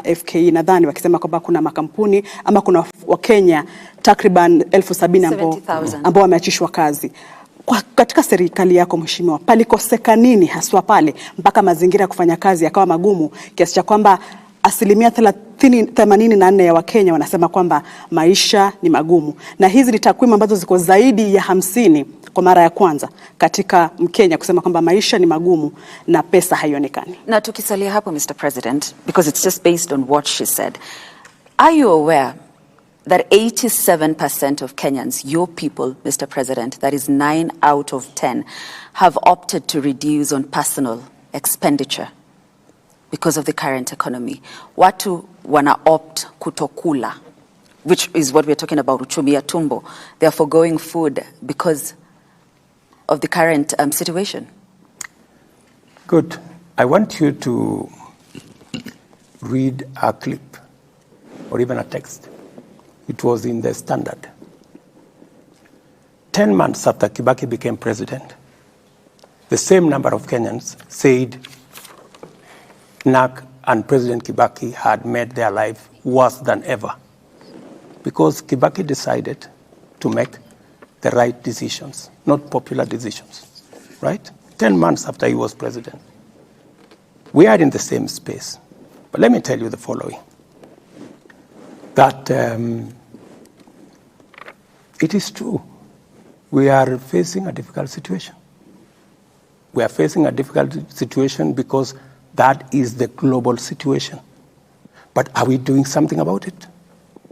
FKE nadhani wakisema kwamba kuna makampuni ama kuna Wakenya takriban 70,000 ambao wameachishwa kazi. Katika serikali yako mheshimiwa, palikoseka nini haswa pale mpaka mazingira ya kufanya kazi yakawa magumu kiasi cha kwamba 84% ya Wakenya wanasema kwamba maisha ni magumu, na hizi ni takwimu ambazo ziko zaidi ya 50 kwa mara ya kwanza katika Mkenya kusema kwamba maisha ni magumu na pesa haionekani. Na tukisalia hapo Mr. President, because it's just based on what she said, are you aware that 87% of Kenyans, your people, Mr. President, that is 9 out of 10, have opted to reduce on personal expenditure because of the current economy? Watu wana opt kutokula, which is what we're talking about, uchumi ya tumbo. They are foregoing food because of the current situation. Good. I want you to read a clip or even a text. It was in the Standard. 10 months after Kibaki became president, the same number of Kenyans said NAC and President Kibaki had made their life worse than ever because Kibaki decided to make the right decisions, not popular decisions, right? 10 months after he was president. We are in the same space. But let me tell you the following, that it is true. We are facing a difficult situation. We are facing a difficult situation because that is the global situation. But are we doing something about it?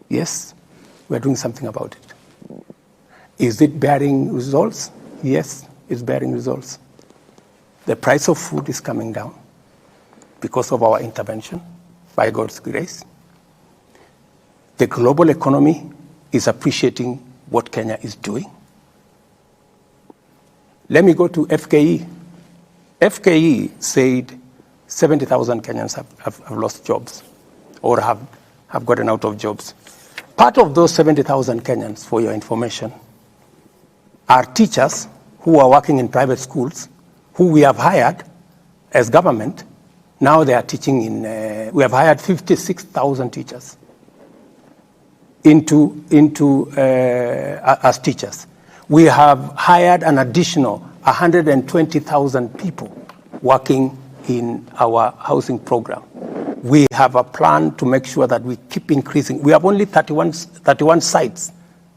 Yes, we are doing something about it. Is it bearing results? Yes, it's bearing results. The price of food is coming down because of our intervention, by God's grace. The global economy is appreciating what Kenya is doing. Let me go to FKE. FKE said 70,000 Kenyans have lost jobs or have gotten out of jobs. Part of those 70,000 Kenyans, for your information, are teachers who are working in private schools, who we have hired as government. Now they are teaching in, we have hired 56,000 teachers as teachers. We have hired an additional 120,000 people working in our housing program. We have a plan to make sure that we keep increasing. We have only 31 sites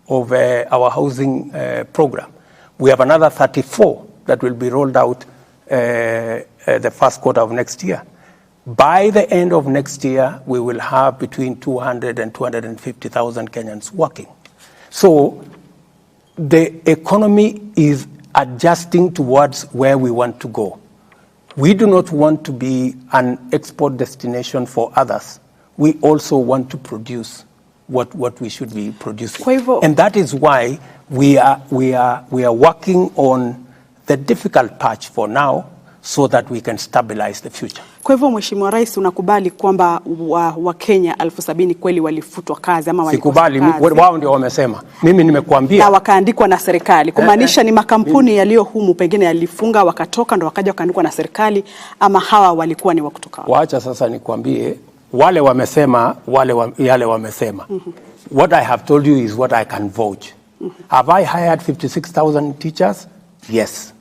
of our housing program. We have another 34 that will be rolled out the first quarter of next year. By the end of next year, we will have between 200 and 250,000 Kenyans working. So the economy is adjusting towards where we want to go. We do not want to be an export destination for others. We also want to produce what we should be producing. And that is why we are working on the difficult patch for now so that we can stabilize the future. Kwa hivyo Mheshimiwa Rais, unakubali kwamba Wakenya 70,000 kweli walifutwa kazi ama walikosa kazi? Sikubali, wao ndio wamesema. Mimi nimekuambia. Na wakaandikwa na serikali. Kumaanisha ni makampuni yaliyo humu pengine yalifunga wakatoka ndo wakaja wakaandikwa na serikali, ama hawa walikuwa ni wa kutoka? Waacha sasa nikwambie, wale wamesema, yale wamesema. What I have told you is what I can vouch. Have I hired 56,000 teachers? Yes.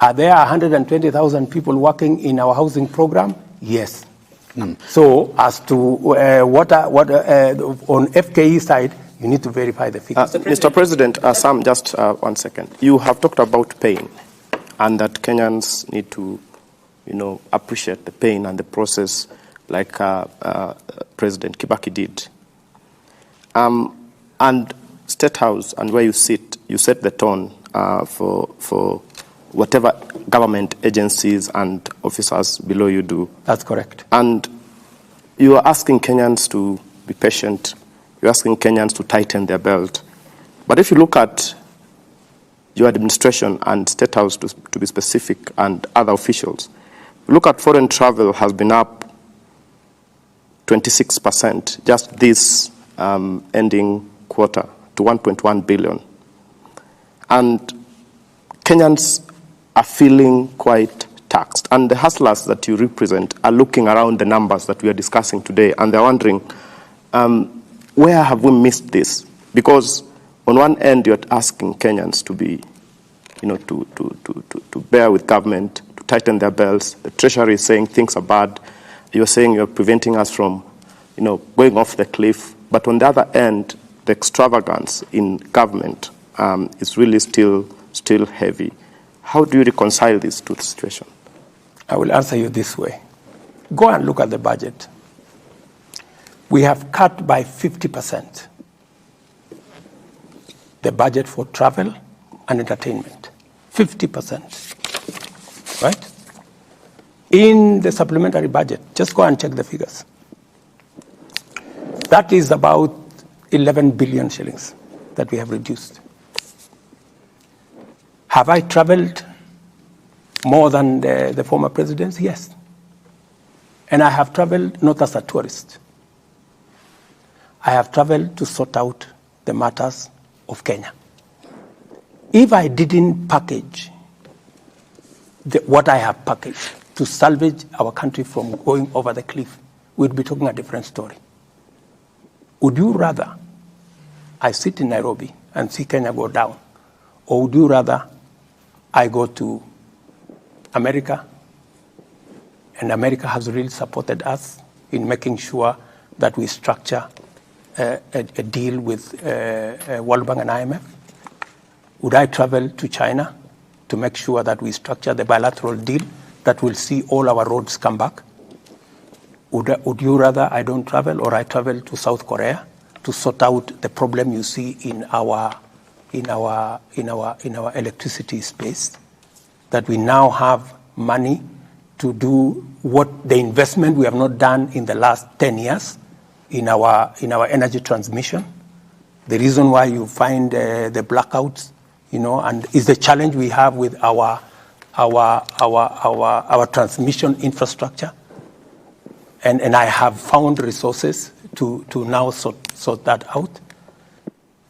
Are there 120,000 people working in our housing program? Yes. So as to what on FKE side, you need to verify the figures. Mr. President, Sam, just 1 second. You have talked about pain and that Kenyans need to, appreciate the pain and the process like President Kibaki did. And Statehouse and where you sit, you set the tone for whatever government agencies and officers below you do. That's correct. And you are asking Kenyans to be patient. You're asking Kenyans to tighten their belt. But if you look at your administration and Statehouse, to be specific, and other officials, look at foreign travel has been up 26% just this ending quarter to 1.1 billion. And Kenyans are feeling quite taxed. And the hustlers that you represent are looking around the numbers that we are discussing today, and they're wondering, where have we missed this? Because on one end, you're asking Kenyans to be, to bear with government, to tighten their belts. The Treasury is saying things are bad. You're saying you're preventing us from, going off the cliff. But on the other end, the extravagance in government is really still heavy. How do you reconcile these two situations? I will answer you this way. Go and look at the budget. We have cut by 50% the budget for travel and entertainment. 50%. Right? In the supplementary budget, just go and check the figures. That is about 11 billion shillings that we have reduced. Have I traveled more than the former presidents? Yes. And I have traveled not as a tourist. I have traveled to sort out the matters of Kenya. If I didn't package what I have packaged to salvage our country from going over the cliff, we'd be talking a different story. Would you rather I sit in Nairobi and see Kenya go down, or would you rather I go to America, and America has really supported us in making sure that we structure a deal with World Bank and IMF? Would I travel to China to make sure that we structure the bilateral deal that will see all our roads come back? Would you rather I don't travel, or I travel to South Korea to sort out the problem you see in our electricity space? That we now have money to do what the investment we have not done in the last 10 years in our energy transmission. The reason why you find the blackouts, and is the challenge we have with our transmission infrastructure. And I have found resources to now sort that out.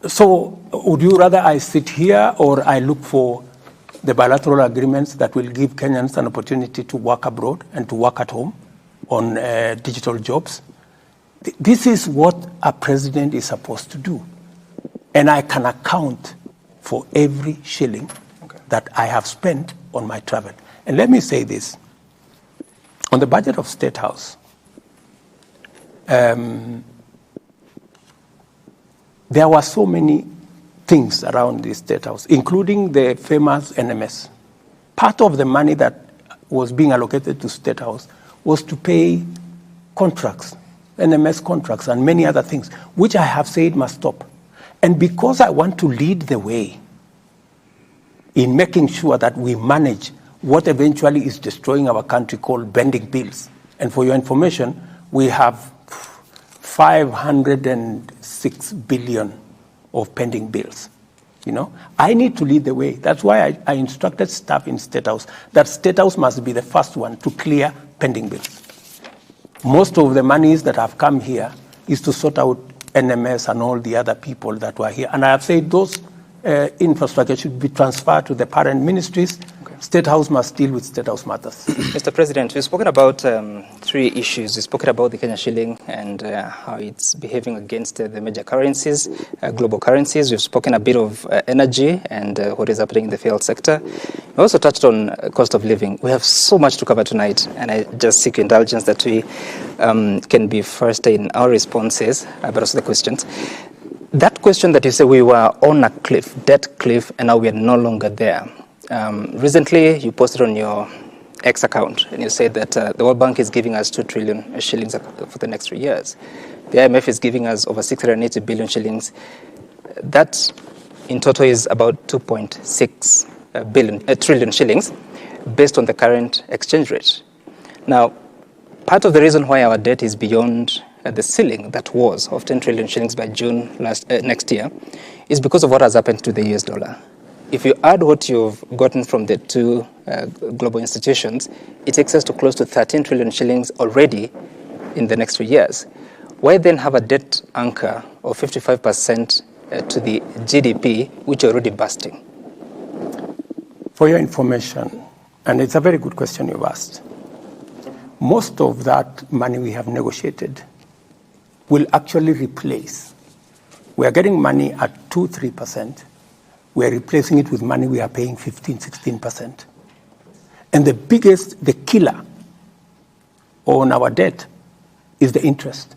So would you rather I sit here, or I look for the bilateral agreements that will give Kenyans an opportunity to work abroad and to work at home on digital jobs? This is what a president is supposed to do. And I can account for every shilling that I have spent on my travel. And let me say this. On the budget of Statehouse, there were so many things around the Statehouse, including the famous NMS. Part of the money that was being allocated to Statehouse was to pay contracts, NMS contracts, and many other things, which I have said must stop. And because I want to lead the way in making sure that we manage what eventually is destroying our country, called bending bills. And for your information, we have 506 billion of pending bills. I need to lead the way. That's why I instructed staff in Statehouse that Statehouse must be the first one to clear pending bills. Most of the monies that have come here is to sort out NMS and all the other people that were here. And I have said those infrastructure should be transferred to the parent ministries. Okay. Statehouse must deal with Statehouse matters. Mr. President, we've spoken about three issues. We've spoken about the Kenya shilling and how it's behaving against the major currencies, global currencies. We've spoken a bit of energy and what is happening in the fuel sector. We also touched on cost of living. We have so much to cover tonight, and I just seek your indulgence that we can be first in our responses, but also the questions. That question that you say we were on a cliff, debt cliff, and now we are no longer there. Recently, you posted on your X account, and you said that the World Bank is giving us 2 trillion shillings for the next 3 years. The IMF is giving us over 680 billion shillings. That, in total, is about 2.6 trillion shillings, based on the current exchange rate. Now, part of the reason why our debt is beyond the ceiling that was of 10 trillion shillings by June next year is because of what has happened to the US dollar. If you add what you've gotten from the two global institutions, it takes us to close to 13 trillion shillings already in the next 3 years. Why then have a debt anchor of 55% to the GDP, which are already busting? For your information, And it's a very good question you've asked. Most of that money we have negotiated will actually replace. We are getting money at 2-3%. We are replacing it with money we are paying 15-16%. And the killer on our debt is the interest,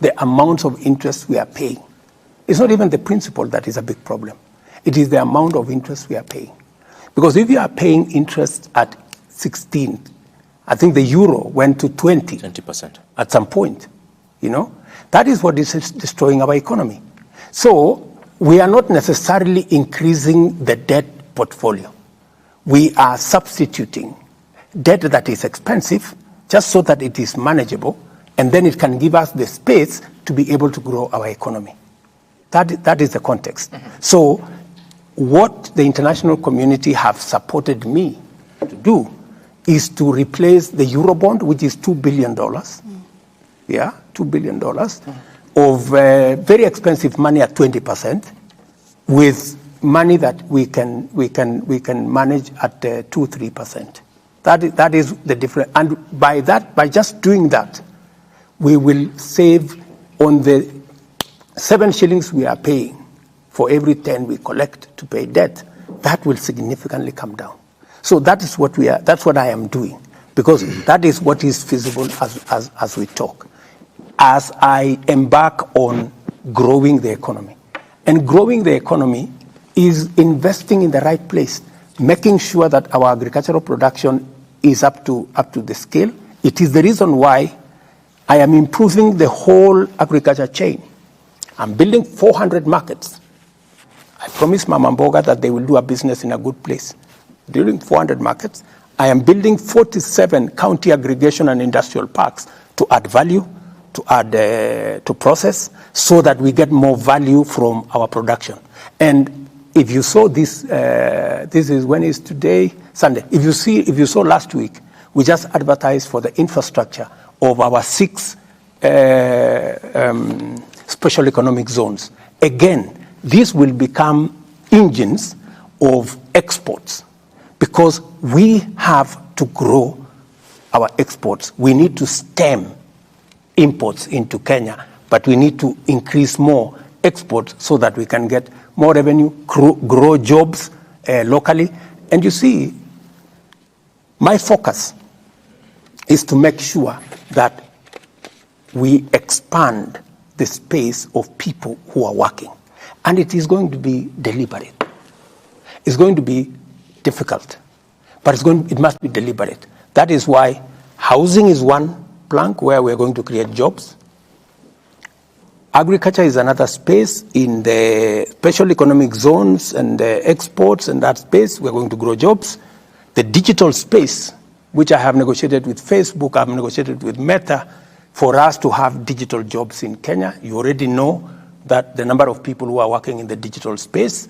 the amounts of interest we are paying. It's not even the principal that is a big problem. It is the amount of interest we are paying. Because if you are paying interest at 16, I think the euro went to 20% at some point, that is what is destroying our economy. So we are not necessarily increasing the debt portfolio. We are substituting debt that is expensive just so that it is manageable, and then it can give us the space to be able to grow our economy. That is the context. Mm-hmm. So what the international community have supported me to do is to replace the Eurobond, which is $2 billion. Yeah, $2 billion of very expensive money at 20%, with money that we can manage at 2-3%. That is the difference. And by just doing that, we will save on the 7 shillings we are paying for every 10 we collect to pay debt. That will significantly come down. So that is what that's what I am doing, because that is what is feasible as we talk. As I embark on growing the economy. And growing the economy is investing in the right place, making sure that our agricultural production is up to the scale. It is the reason why I am improving the whole agriculture chain. I'm building 400 markets. I promised Mama Mboga that they will do a business in a good place. Building 400 markets. I am building 47 county aggregation and industrial parks to add value, to add to process, so that we get more value from our production. And if you saw this, this is when is today? Sunday. If you saw last week, we just advertised for the infrastructure of our 6 special economic zones. Again, these will become engines of exports, because we have to grow our exports. We need to stem imports into Kenya, but we need to increase more exports so that we can get more revenue, grow jobs locally. And you see, my focus is to make sure that we expand the space of people who are working. And it is going to be deliberate. It's going to be difficult, but it must be deliberate. That is why housing is one plank where we're going to create jobs. Agriculture is another space. In the special economic zones and the exports and that space, we're going to grow jobs. The digital space, which I have negotiated with Facebook, I've negotiated with Meta, for us to have digital jobs in Kenya. You already know that the number of people who are working in the digital space,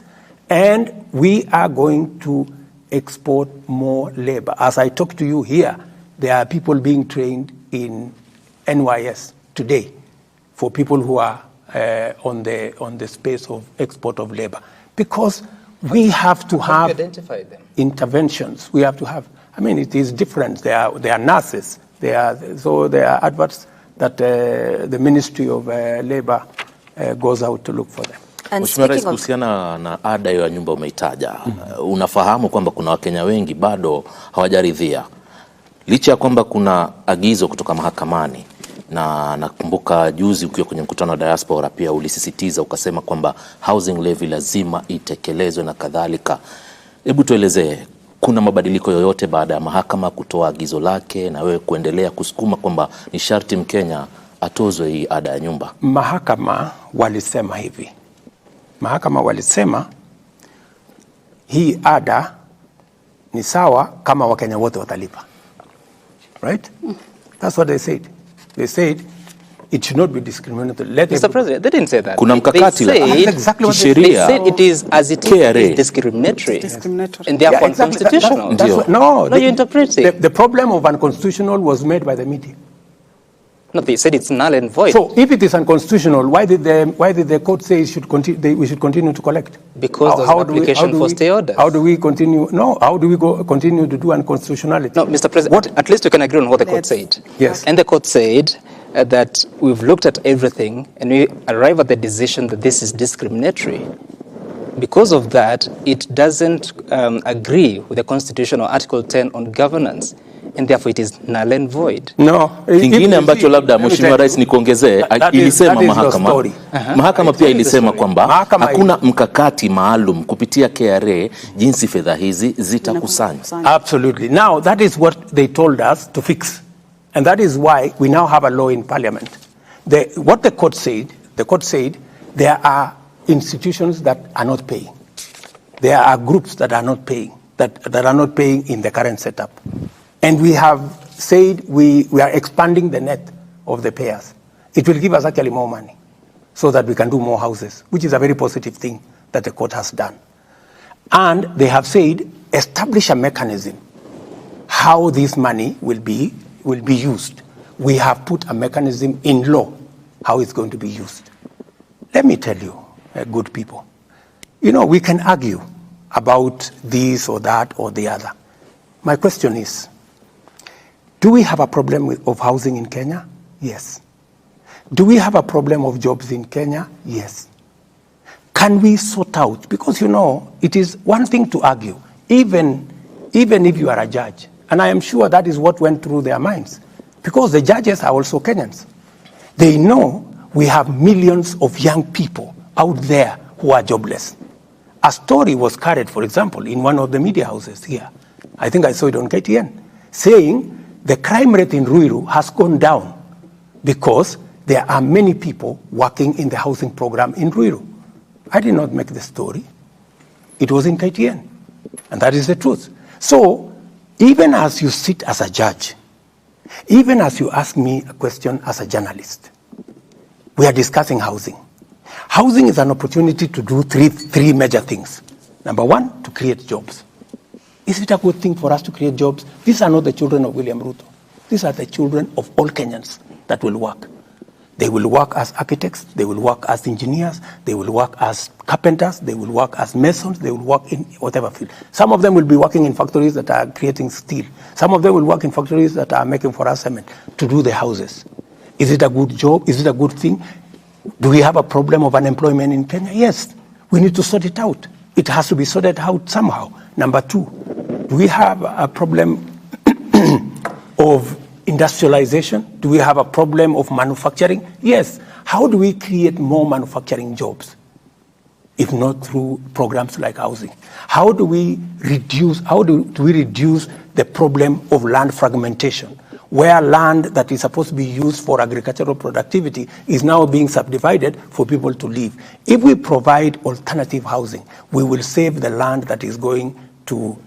and we are going to export more labor. As I talk to you here, there are people being trained in NYS today for people who are on the space of export of labor, because we have to have identify them? Interventions. We have to have. I mean, it is different. They are nurses. There are adverts that the Ministry of Labor goes out to look for them. Mheshimiwa Rais, kuhusiana na ada ya nyumba umeitaja, unafahamu kwamba kuna Wakenya wengi bado hawajaridhia, licha ya kwamba kuna agizo kutoka mahakamani, na nakumbuka juzi ukiwa kwenye mkutano wa diaspora pia ulisisitiza ukasema kwamba housing levy lazima itekelezwe na kadhalika. Hebu tuelezee, kuna mabadiliko yoyote baada ya mahakama kutoa agizo lake na wewe kuendelea kusukuma kwamba ni sharti Mkenya atozwe hii ada ya nyumba? Mahakama walisema hivi. Mahakama walisema hii ada ni sawa kama Wakenya wote watalipa. Right? That's what they said. They said it should not be discriminatory. Mr. President, they didn't say that. Kuna mkakati they said it is as it is discriminatory. It's discriminatory. And therefore unconstitutional. No, you're interpreting. The problem of unconstitutional was made by the media. No, they said it's null and void. So if it is unconstitutional, why did the court say we should continue to collect? Because there's an application for stay orders. How do we continue? No, how do we continue to do unconstitutionality? No, Mr. President, at least you can agree on what the court said. Yes. And the court said that we've looked at everything and we arrive at the decision that this is discriminatory. Because of that, it doesn't agree with the Constitution or Article 10 on governance. And therefore it is null and void. No. Kingine ambacho labda Mheshimiwa Rais nikuongezee, ilisema mahakama pia ilisema kwamba hakuna mkakati maalum kupitia KRA jinsi fedha hizi zitakusanywa. Absolutely. Now that is what they told us to fix. And that is why we now have a law in Parliament. What the court said there are institutions that are not paying. There are groups that are not paying, that are not paying in the current setup. And we have said we are expanding the net of the payers. It will give us actually more money so that we can do more houses, which is a very positive thing that the court has done. And they have said establish a mechanism how this money will be used. We have put a mechanism in law how it's going to be used. Let me tell you, good people, we can argue about this or that or the other. My question is, do we have a problem of housing in Kenya? Yes. Do we have a problem of jobs in Kenya? Yes. Can we sort out? Because, it is one thing to argue, even if you are a judge. And I am sure that is what went through their minds. Because the judges are also Kenyans. They know we have millions of young people out there who are jobless. A story was carried, for example, in one of the media houses here. I think I saw it on KTN, saying the crime rate in Ruiru has gone down because there are many people working in the housing program in Ruiru. I did not make the story. It was in KTN. And that is the truth. So even as you sit as a judge, even as you ask me a question as a journalist, we are discussing housing. Housing is an opportunity to do three major things. Number one, to create jobs. Is it a good thing for us to create jobs? These are not the children of William Ruto. These are the children of all Kenyans that will work. They will work as architects, they will work as engineers, they will work as carpenters, they will work as masons, they will work in whatever field. Some of them will be working in factories that are creating steel. Some of them will work in factories that are making for us cement to do the houses. Is it a good job? Is it a good thing? Do we have a problem of unemployment in Kenya? Yes. We need to sort it out. It has to be sorted out somehow. Number two, do we have a problem of industrialization? Do we have a problem of manufacturing? Yes. How do we create more manufacturing jobs, if not through programs like housing? How do we reduce the problem of land fragmentation, where land that is supposed to be used for agricultural productivity is now being subdivided for people to live? If we provide alternative housing, we will save the land that is going to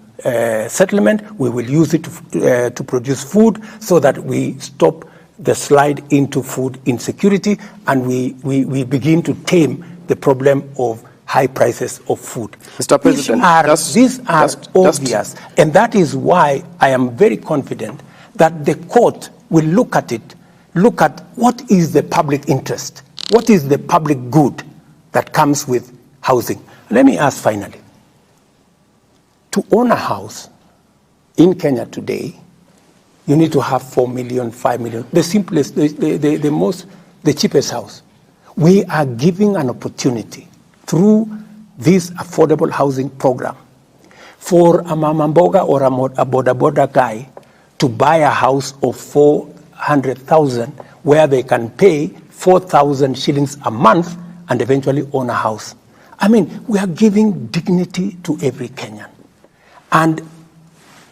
settlement. We will use it to produce food so that we stop the slide into food insecurity, and we begin to tame the problem of high prices of food. Mr. President, these are obvious, and that is why I am very confident that the court will look at what is the public interest, what is the public good that comes with housing. Let me ask finally, to own a house in Kenya today, you need to have 4 million, 5 million, the simplest, the cheapest house. We are giving an opportunity through this affordable housing program for a mamamboga or a boda guy to buy a house of 400,000 where they can pay 4,000 shillings a month and eventually own a house. I mean, we are giving dignity to every Kenyan. And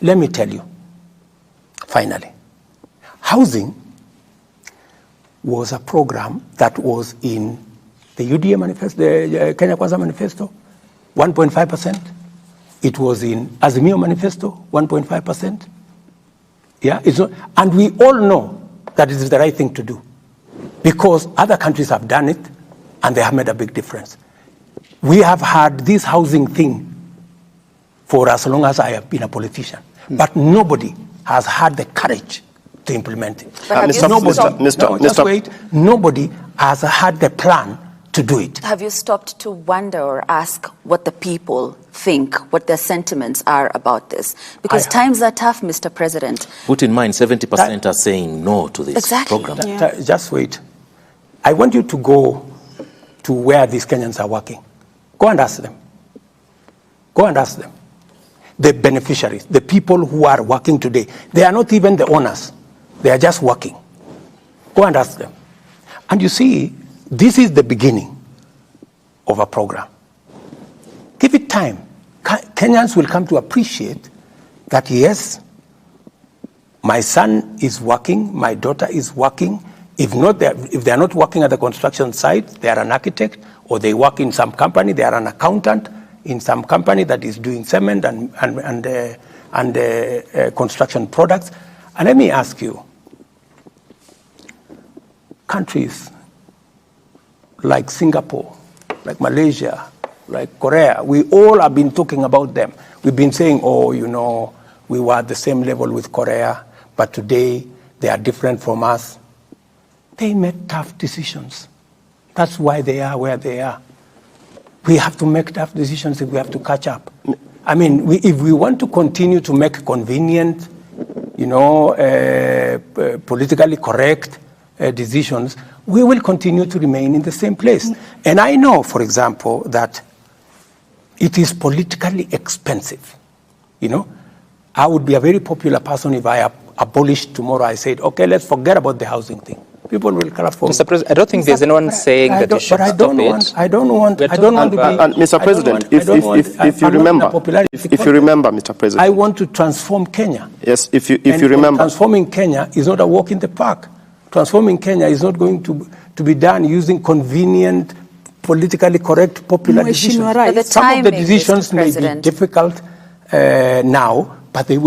let me tell you, finally, housing was a program that was in the UDA manifesto, the Kenya Kwanza manifesto, 1.5%. It was in Azimio manifesto, 1.5%. Yeah, it's not, and we all know that it is the right thing to do because other countries have done it and they have made a big difference. We have had this housing thing for as long as I have been a politician, but nobody has had the courage to implement it. But have you Just wait. Nobody has had the plan to do it. Have you stopped to wonder or ask what the people think, what their sentiments are about this? Because times are tough, Mr. President. Put in mind, 70% are saying no to this program. Just wait. I want you to go to where these Kenyans are working. Go and ask them. Go and ask them. The beneficiaries, the people who are working today, they are not even the owners. They are just working. Go and ask them. And you see, this is the beginning of a program. Give it time. Kenyans will come to appreciate that, yes, my son is working, my daughter is working. If they are not working at the construction site, they are an architect, or they work in some company, they are an accountant in some company that is doing cement and construction products. And let me ask you, countries like Singapore, like Malaysia, like Korea, we all have been talking about them. We've been saying, oh, you know, we were at the same level with Korea, but today they are different from us. They made tough decisions. That's why they are where they are. We have to make tough decisions if we have to catch up. I mean, if we want to continue to make convenient, you know, politically correct decisions, we will continue to remain in the same place. And I know, for example, that it is politically expensive. You know, I would be a very popular person if I abolished tomorrow. I said, okay, let's forget about the housing thing. People will call for. Mr. President, I don't think there's anyone saying that you should stop it. I don't want to be. And Mr. President, if you remember, Mr. President, I want to transform Kenya. Yes, if you remember, transforming Kenya is not a walk in the park. Transforming Kenya is not going to be done using convenient, politically correct, popular decisions. Right. Some of the decisions may be difficult now, but we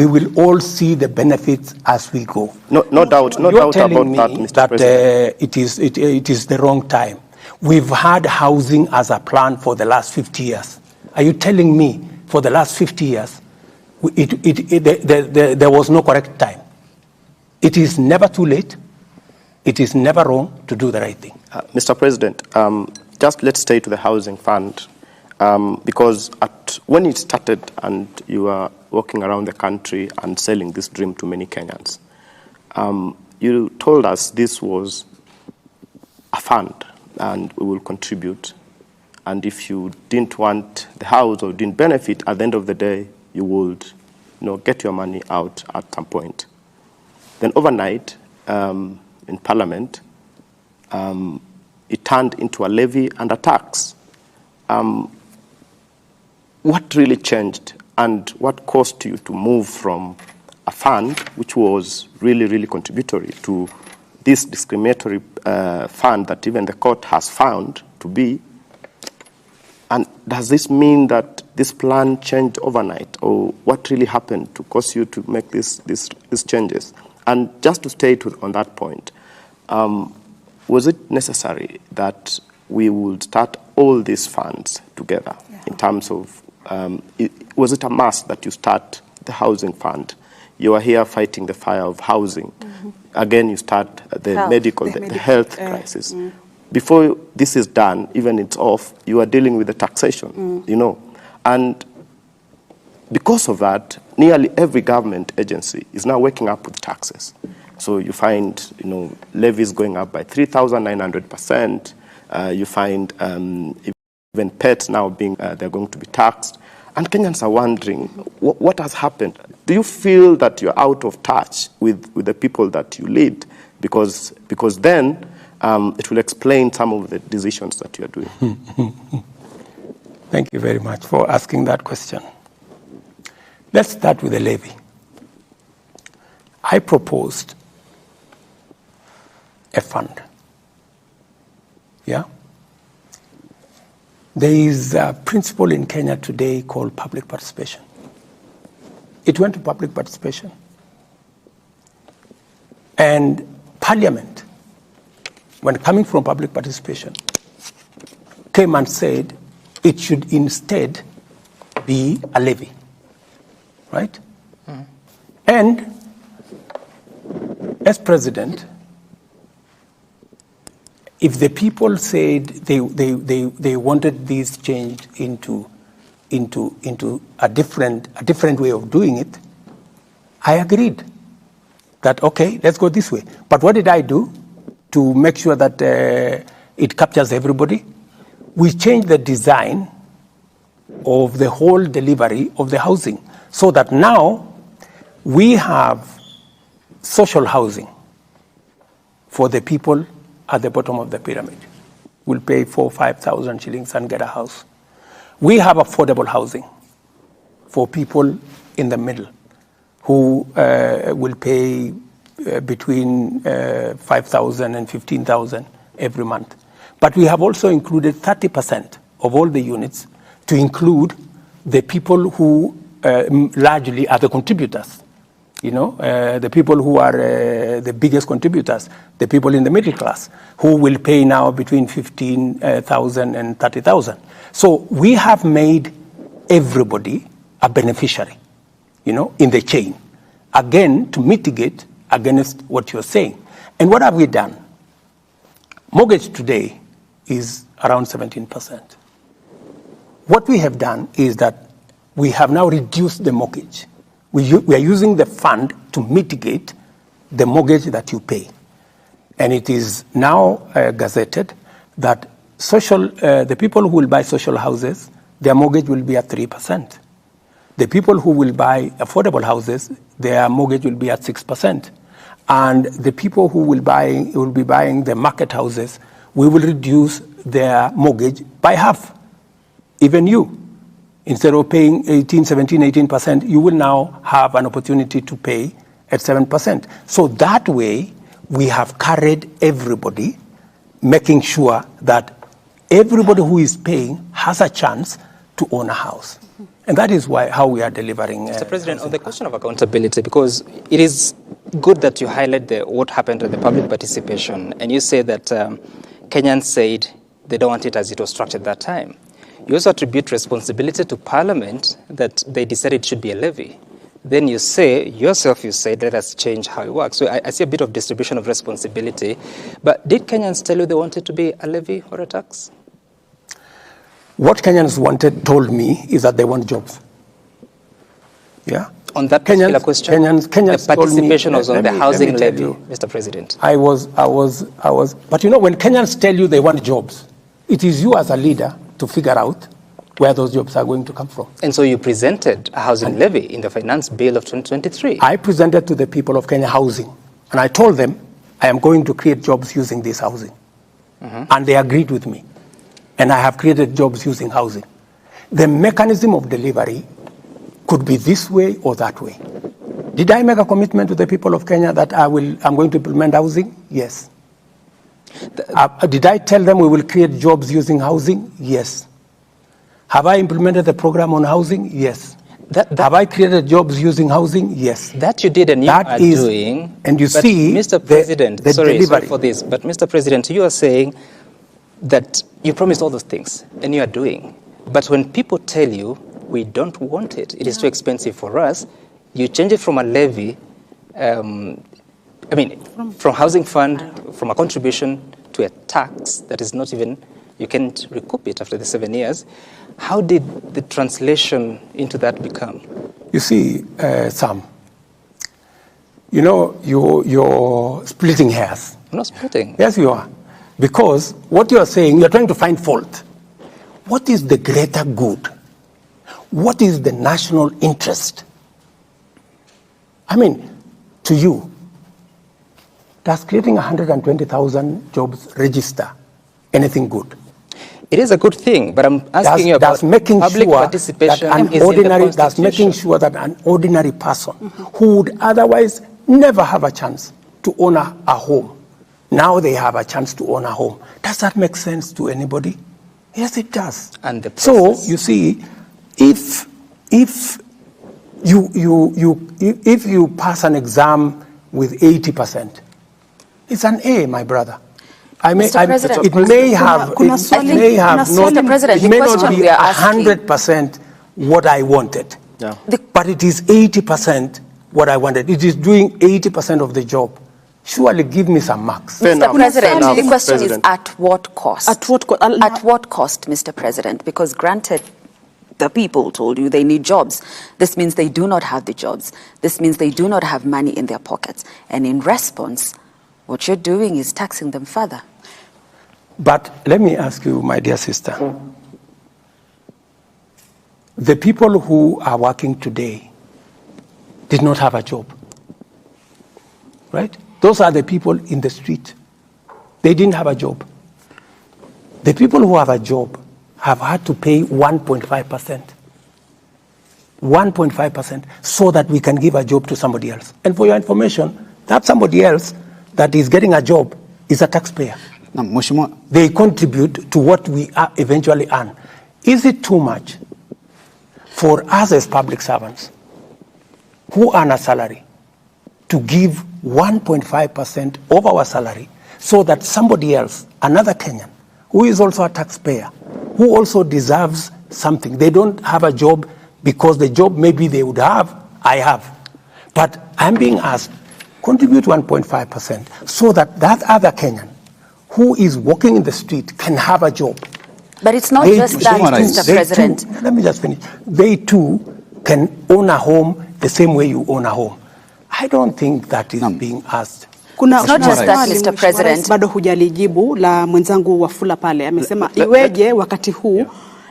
will all see the benefits as we go. No doubt about that, Mr. President. It is the wrong time. We've had housing as a plan for the last 50 years. Are you telling me for the last 50 years there was no correct time? It is never too late. It is never wrong to do the right thing. Mr. President, just let's stay to the housing fund. Because when it started and you were walking around the country and selling this dream to many Kenyans, you told us this was a fund and we will contribute. And if you didn't want the house or didn't benefit, at the end of the day, you would get your money out at some point. Then overnight, in Parliament, it turned into a levy and a tax. What really changed and what caused you to move from a fund which was really, really contributory to this discriminatory fund that even the court has found to be? And does this mean that this plan changed overnight, or what really happened to cause you to make these changes? And just to stay on that point, was it necessary that we would start all these funds together in terms of, was it a must that you start the housing fund? You are here fighting the fire of housing. Again, you start the health crisis. Before this is done, even it's off, you are dealing with the taxation, And because of that, nearly every government agency is now waking up with taxes. So you find, levies going up by 3,900%. You find even pets now they're going to be taxed. And Kenyans are wondering, what has happened? Do you feel that you're out of touch with the people that you lead? Because then it will explain some of the decisions that you're doing. Thank you very much for asking that question. Let's start with the levy. I proposed a fund. Yeah? There is a principle in Kenya today called public participation. It went to public participation. And Parliament, when coming from public participation, came and said it should instead be a levy. Right? And as president, if the people said they wanted this changed into a different way of doing it, I agreed that, okay, let's go this way. But what did I do to make sure that it captures everybody? We changed the design of the whole delivery of the housing so that now we have social housing for the people at the bottom of the pyramid. We'll pay 4,000 or 5,000 shillings and get a house. We have affordable housing for people in the middle who will pay between 5,000 and 15,000 every month. But we have also included 30% of all the units to include the people who largely are the contributors. You know, the people who are the biggest contributors, the people in the middle class, who will pay now between 15,000 and 30,000. So we have made everybody a beneficiary, you know, in the chain, again, to mitigate against what you're saying. And what have we done? Mortgage today is around 17%. What we have done is that we have now reduced the mortgage. We are using the fund to mitigate the mortgage that you pay. And it is now gazetted that the people who will buy social houses, their mortgage will be at 3%. The people who will buy affordable houses, their mortgage will be at 6%. And the people who will be buying the market houses, we will reduce their mortgage by half. Even you. Instead of paying 18, 17, 18%, you will now have an opportunity to pay at 7%. So that way, we have carried everybody, making sure that everybody who is paying has a chance to own a house. And that is how we are delivering. Mr. President, on the question of accountability, because it is good that you highlight what happened to the public participation, and you say that Kenyans said they don't want it as it was structured at that time. You also attribute responsibility to Parliament that they decided it should be a levy. Then you say, yourself, you say, let us change how it works. So I see a bit of distribution of responsibility. But did Kenyans tell you they wanted to be a levy or a tax? What Kenyans told me is that they want jobs. Yeah? On that particular question, Kenyans the participation me, was on the housing levy, Mr. President. I was, but you know, when Kenyans tell you they want jobs, it is you as a leader to figure out where those jobs are going to come from. And so you presented a housing levy in the finance bill of 2023. I presented to the people of Kenya housing, and I told them I am going to create jobs using this housing. And they agreed with me. And I have created jobs using housing. The mechanism of delivery could be this way or that way. Did I make a commitment to the people of Kenya that I'm going to implement housing? Yes. Did I tell them we will create jobs using housing? Yes. Have I implemented the program on housing? Yes. Have I created jobs using housing? Yes. That you did and you are doing. And you see, Mr. President, sorry for this, but Mr. President, you are saying that you promised all those things and you are doing. But when people tell you, we don't want it, it is too expensive for us, you change it from a levy, from housing fund, from a contribution to a tax that is not even, you can't recoup it after the 7 years. How did the translation into that become? You see, Sam, you know, you're splitting hairs. I'm not splitting. Yes, you are. Because what you are saying, you're trying to find fault. What is the greater good? What is the national interest? I mean, to you, does creating 120,000 jobs register anything good? It is a good thing, but I'm asking you about public participation. That's making sure that an ordinary person who would otherwise never have a chance to own a home, now they have a chance to own a home. Does that make sense to anybody? Yes, it does. And the so you see, if you pass an exam with 80%, it's an A, my brother. It may not be 100% what I wanted, but it is 80% what I wanted. It is doing 80% of the job surely give me some marks. Mr. President, the question is President. at what cost? At what cost? At what cost, Mr. President? Because granted, the people told you they need jobs. This means they do not have the jobs. This means they do not have money in their pockets. And in response, what you're doing is taxing them further. But let me ask you, my dear sister, the people who are working today did not have a job, right? Those are the people in the street. They didn't have a job. The people who have a job have had to pay 1.5%. 1.5% so that we can give a job to somebody else. And for your information, that somebody else that is getting a job is a taxpayer. They contribute to what we eventually earn. Is it too much for us as public servants who earn a salary to give 1.5% of our salary so that somebody else, another Kenyan, who is also a taxpayer, who also deserves something, they don't have a job because the job maybe they would have, I have. But I'm being asked, contribute 1.5% so that that other Kenyan who is walking in the street can have a job. But it's not just that, Mr. President. Let me just finish. They too can own a home the same way you own a home. I don't think that is being asked. Kuna It's not just that, Mr. President. Bado hujalijibu la mwenzangu Wafula pale. Amesema iweje wakati huu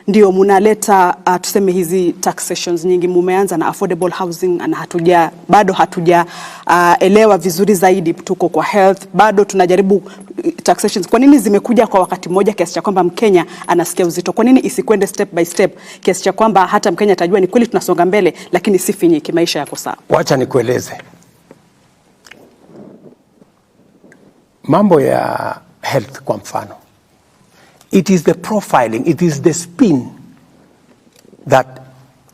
ndio munaleta tuseme hizi taxations nyingi, mumeanza na affordable housing na bado hatuja elewa vizuri zaidi, tuko kwa health, bado tunajaribu taxations. Kwa nini zimekuja kwa wakati mmoja kiasi cha kwamba Mkenya anasikia uzito? Kwa nini isikwende step by step kiasi cha kwamba hata Mkenya atajua ni kweli tunasonga mbele lakini si finyiki, maisha yako sawa? Wacha nikueleze. Mambo ya health kwa mfano. It is the profiling, it is the spin that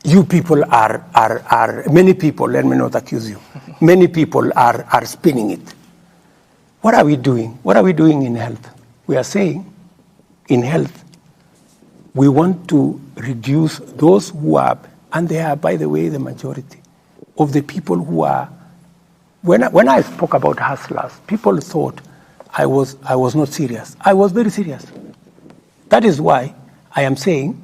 you people many people, let me not accuse you, many people are spinning it. What are we doing? What are we doing in health? We are saying in health, we want to reduce those who are, and they are, by the way, the majority of the people who are, when I spoke about hustlers, people thought I was not serious. I was very serious. That is why I am saying,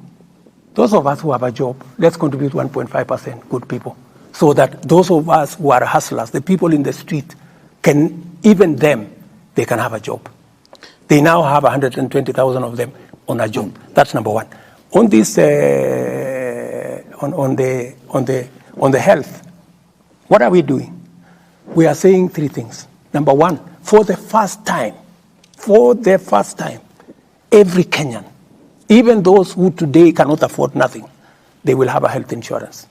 those of us who have a job, let's contribute 1.5%, good people, so that those of us who are hustlers, the people in the street, can, even them, they can have a job. They now have 120,000 of them on a job. That's number one. On this, on the health, what are we doing? We are saying three things. Number one, for the first time, every Kenyan, even those who today cannot afford nothing, they will have a health insurance.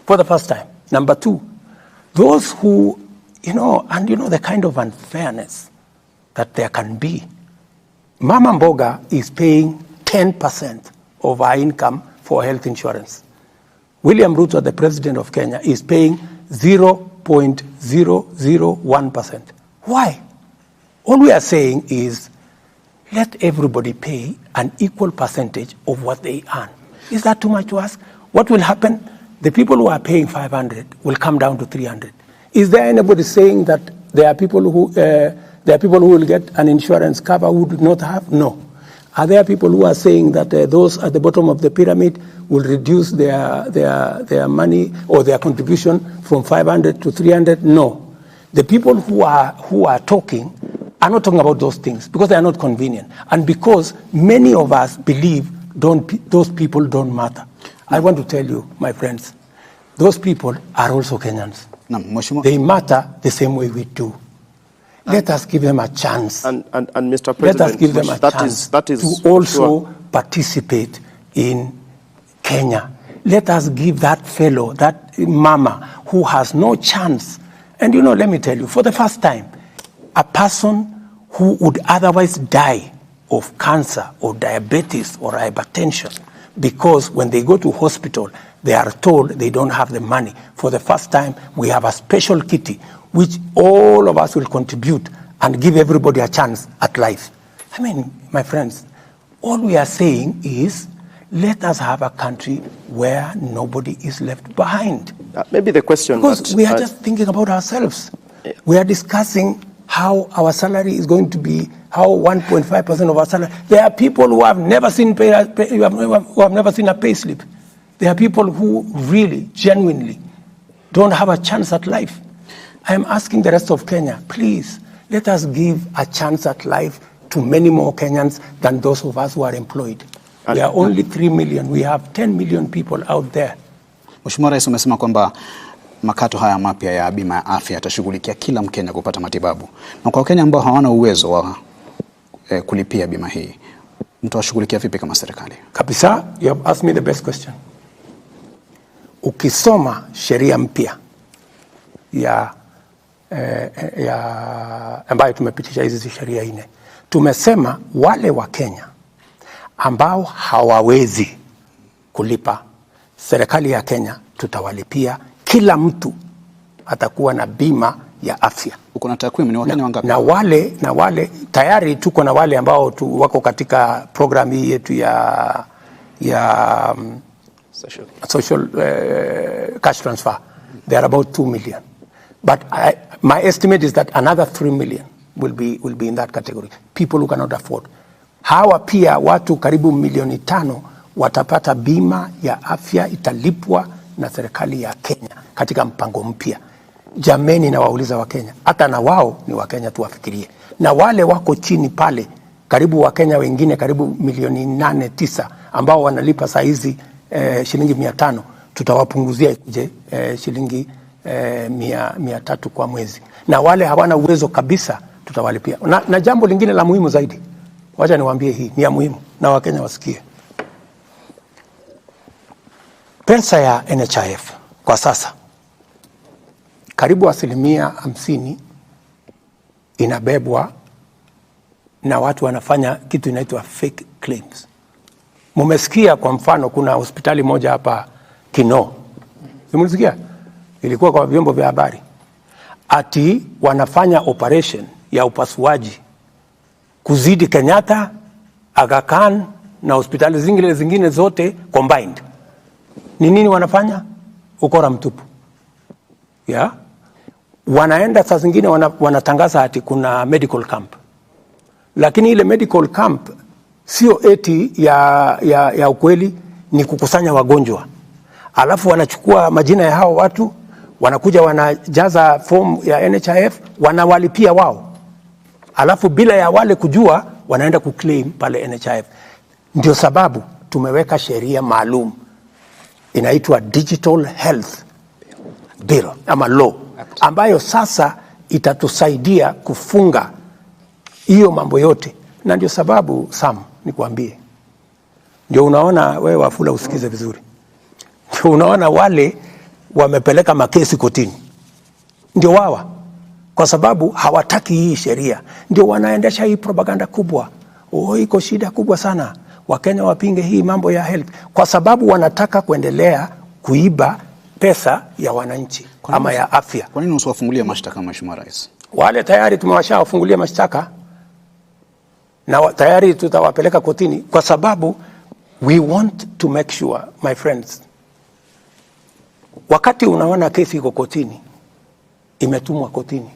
For the first time. Number two, those who, and the kind of unfairness that there can be. Mama Mboga is paying 10% of our income for health insurance. William Ruto, the president of Kenya, is paying 0.001%. Why? All we are saying is, let everybody pay an equal percentage of what they earn. Is that too much to ask? What will happen? The people who are paying 500 will come down to 300. Is there anybody saying that there are people who will get an insurance cover who do not have? No. Are there people who are saying that those at the bottom of the pyramid will reduce their money or their contribution from 500 to 300? No. The people who are talking are not talking about those things because they are not convenient and because many of us believe those people don't matter. I want to tell you, my friends, those people are also Kenyans. They matter the same way we do. Let us give them a chance. And Mr. President, let us give them a chance to also participate in Kenya. Let us give that fellow, that mama who has no chance. And let me tell you, for the first time, a person who would otherwise die of cancer or diabetes or hypertension, because when they go to hospital, they are told they don't have the money. For the first time, we have a special kitty, which all of us will contribute and give everybody a chance at life. I mean, my friends, all we are saying is, let us have a country where nobody is left behind. Maybe the question... Because we are just thinking about ourselves. We are discussing how our salary is going to be, how 1.5% of our salary. There are people who have never seen who have never seen a pay slip. There are people who really, genuinely don't have a chance at life. I am asking the rest of Kenya, please, let us give a chance at life to many more Kenyans than those of us who are employed. We are only 3 million. We have 10 million people out there. Mheshimiwa Rais, umesema kwamba makato haya mapya ya bima ya afya yatashughulikia kila Mkenya kupata matibabu. Na kwa Wakenya ambao hawana uwezo wa kulipia bima hii, mtawashughulikia vipi kama serikali? Kabisa, you have asked me the best question. Ukisoma sheria mpya ya ambayo tumepitisha hizi sheria 4, tumesema wale wa Kenya ambao hawawezi kulipa, serikali ya Kenya tutawalipia. Kila mtu atakuwa na bima ya afya. Uko na takwimu ni Wakenya wangapi? Na wale tayari tuko na wale ambao wako katika program hii yetu ya social cash transfer. They are about 2 million. But my estimate is that another 3 million will be in that category. People who cannot afford. Hawa pia watu karibu 5 milioni watapata bima ya afya, italipwa na serikali ya Kenya katika mpango mpya. Jameni, na wauliza wa Kenya, hata na wao ni wa Kenya, tuwafikirie. Na wale wako chini pale, karibu wa Kenya wengine karibu 8 milioni 9 ambao wanalipa saa hizi shilingi 500, tutawapunguzia shilingi 300 kwa mwezi. Na wale hawana uwezo kabisa tutawalipia. Na jambo lingine la muhimu zaidi, wacha niwaambie, hii ni ya muhimu na Wakenya wasikie. Pesa ya NHIF kwa sasa karibu 50% inabebwa na watu wanafanya kitu inaitwa fake claims. Mumesikia kwa mfano kuna hospitali moja hapa Kino. Mumesikia? Ilikuwa kwa vyombo vya habari. Ati wanafanya operation ya upasuaji kuzidi Kenyatta, Aga Khan na hospitali zingine zote combined. Ni nini wanafanya? Ukora mtupu. Yeah? Wanaenda saa zingine wanatangaza ati kuna medical camp. Lakini ile medical camp sio eti ya ukweli, ni kukusanya wagonjwa. Alafu wanachukua majina ya hao watu, wanakuja wanajaza form ya NHIF, wanawalipia wao. Alafu bila ya wale kujua, wanaenda kuclaim pale NHIF. Ndio sababu tumeweka sheria maalum inaitwa Digital Health Bill ama law, ambayo sasa itatusaidia kufunga hiyo mambo yote. Na ndio sababu Sam, nikuambie, ndio unaona wewe Wafula usikize vizuri, ndio unaona wale wamepeleka makesi kotini ndio wawa, kwa sababu hawataki hii sheria. Ndio wanaendesha hii propaganda kubwa, iko shida kubwa sana, Wakenya wapinge hii mambo ya health, kwa sababu wanataka kuendelea kuiba pesa ya wananchi ama ya afya. Kwa nini usiwafungulie mashtaka, Mheshimiwa Rais? Wale tayari tumewashawafungulia mashtaka na tayari tutawapeleka kotini, kwa sababu we want to make sure, my friends, wakati unaona kesi iko kotini, imetumwa kotini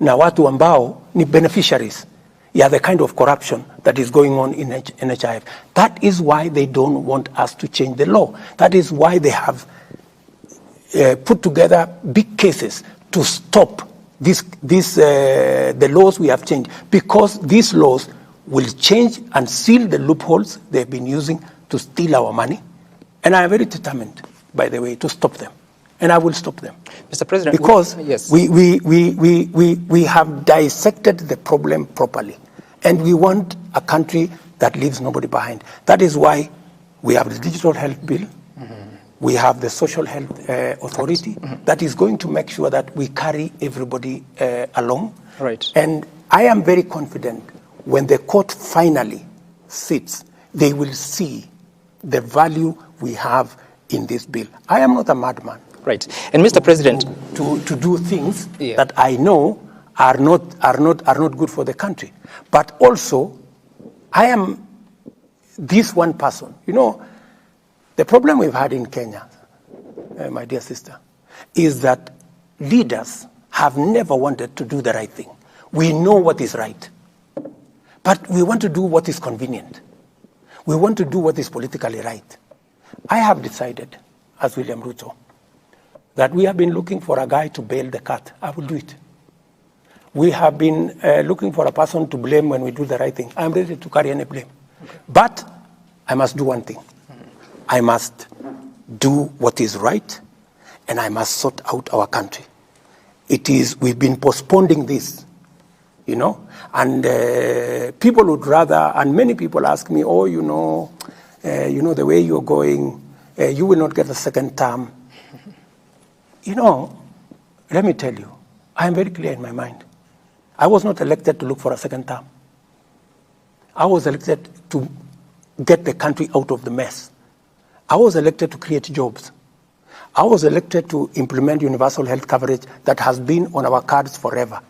na watu ambao ni beneficiaries ya the kind of corruption that is going on in NHIF. That is why they don't want us to change the law. That is why they have put together big cases to stop the laws we have changed, because these laws will change and seal the loopholes they've been using to steal our money. And I am very determined, by the way, to stop them. And I will stop them. Mr. President, because yes. we have dissected the problem properly. And we want a country that leaves nobody behind. That is why we have the Digital Health Bill. We have the Social Health Authority that is going to make sure that we carry everybody along. Right. And I am very confident when the court finally sits, they will see the value we have in this bill. I am not a madman. Right. And Mr. President, to do things that I know are not good for the country. But also, I am this one person. You know, the problem we've had in Kenya, my dear sister, is that leaders have never wanted to do the right thing. We know what is right. But we want to do what is convenient. We want to do what is politically right. I have decided, as William Ruto, that we have been looking for a guy to bail the cat. I will do it. We have been looking for a person to blame when we do the right thing. I'm ready to carry any blame. Okay. But I must do one thing. I must do what is right, and I must sort out our country. We've been postponing this, you know, and people would rather, and many people ask me, oh, you know, the way you're going, you will not get a second term. You know, let me tell you, I am very clear in my mind. I was not elected to look for a second term. I was elected to get the country out of the mess. I was elected to create jobs. I was elected to implement universal health coverage that has been on our cards forever.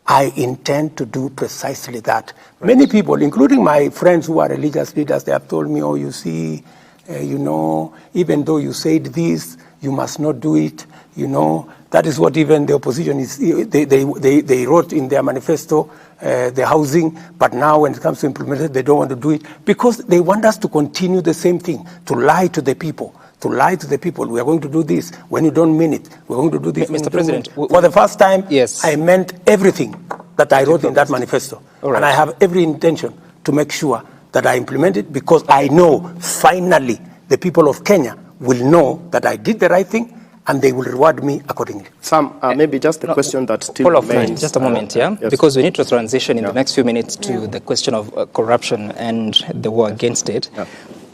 I intend to do precisely that. Right. Many people, including my friends who are religious leaders, they have told me, oh, you see, you know, even though you said this, you must not do it. You know, that is what even the opposition is. They wrote in their manifesto, the housing, but now when it comes to implementation, they don't want to do it because they want us to continue the same thing, to lie to the people. To lie to the people, we are going to do this. When you don't mean it, we're going to do this. Mr. President, for the first time, yes, I meant everything that I wrote in that manifesto. Right. And I have every intention to make sure that I implement it because I know finally the people of Kenya will know that I did the right thing and they will reward me accordingly. Sam, maybe just a question that still remains. Just a moment, yeah? Yes. Because we need to transition in the next few minutes to the question of corruption and the war against it. Yeah.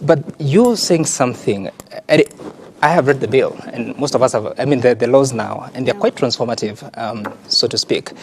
But you're saying something, I have read the bill, and most of us have, I mean, the laws now, and they're quite transformative, so to speak.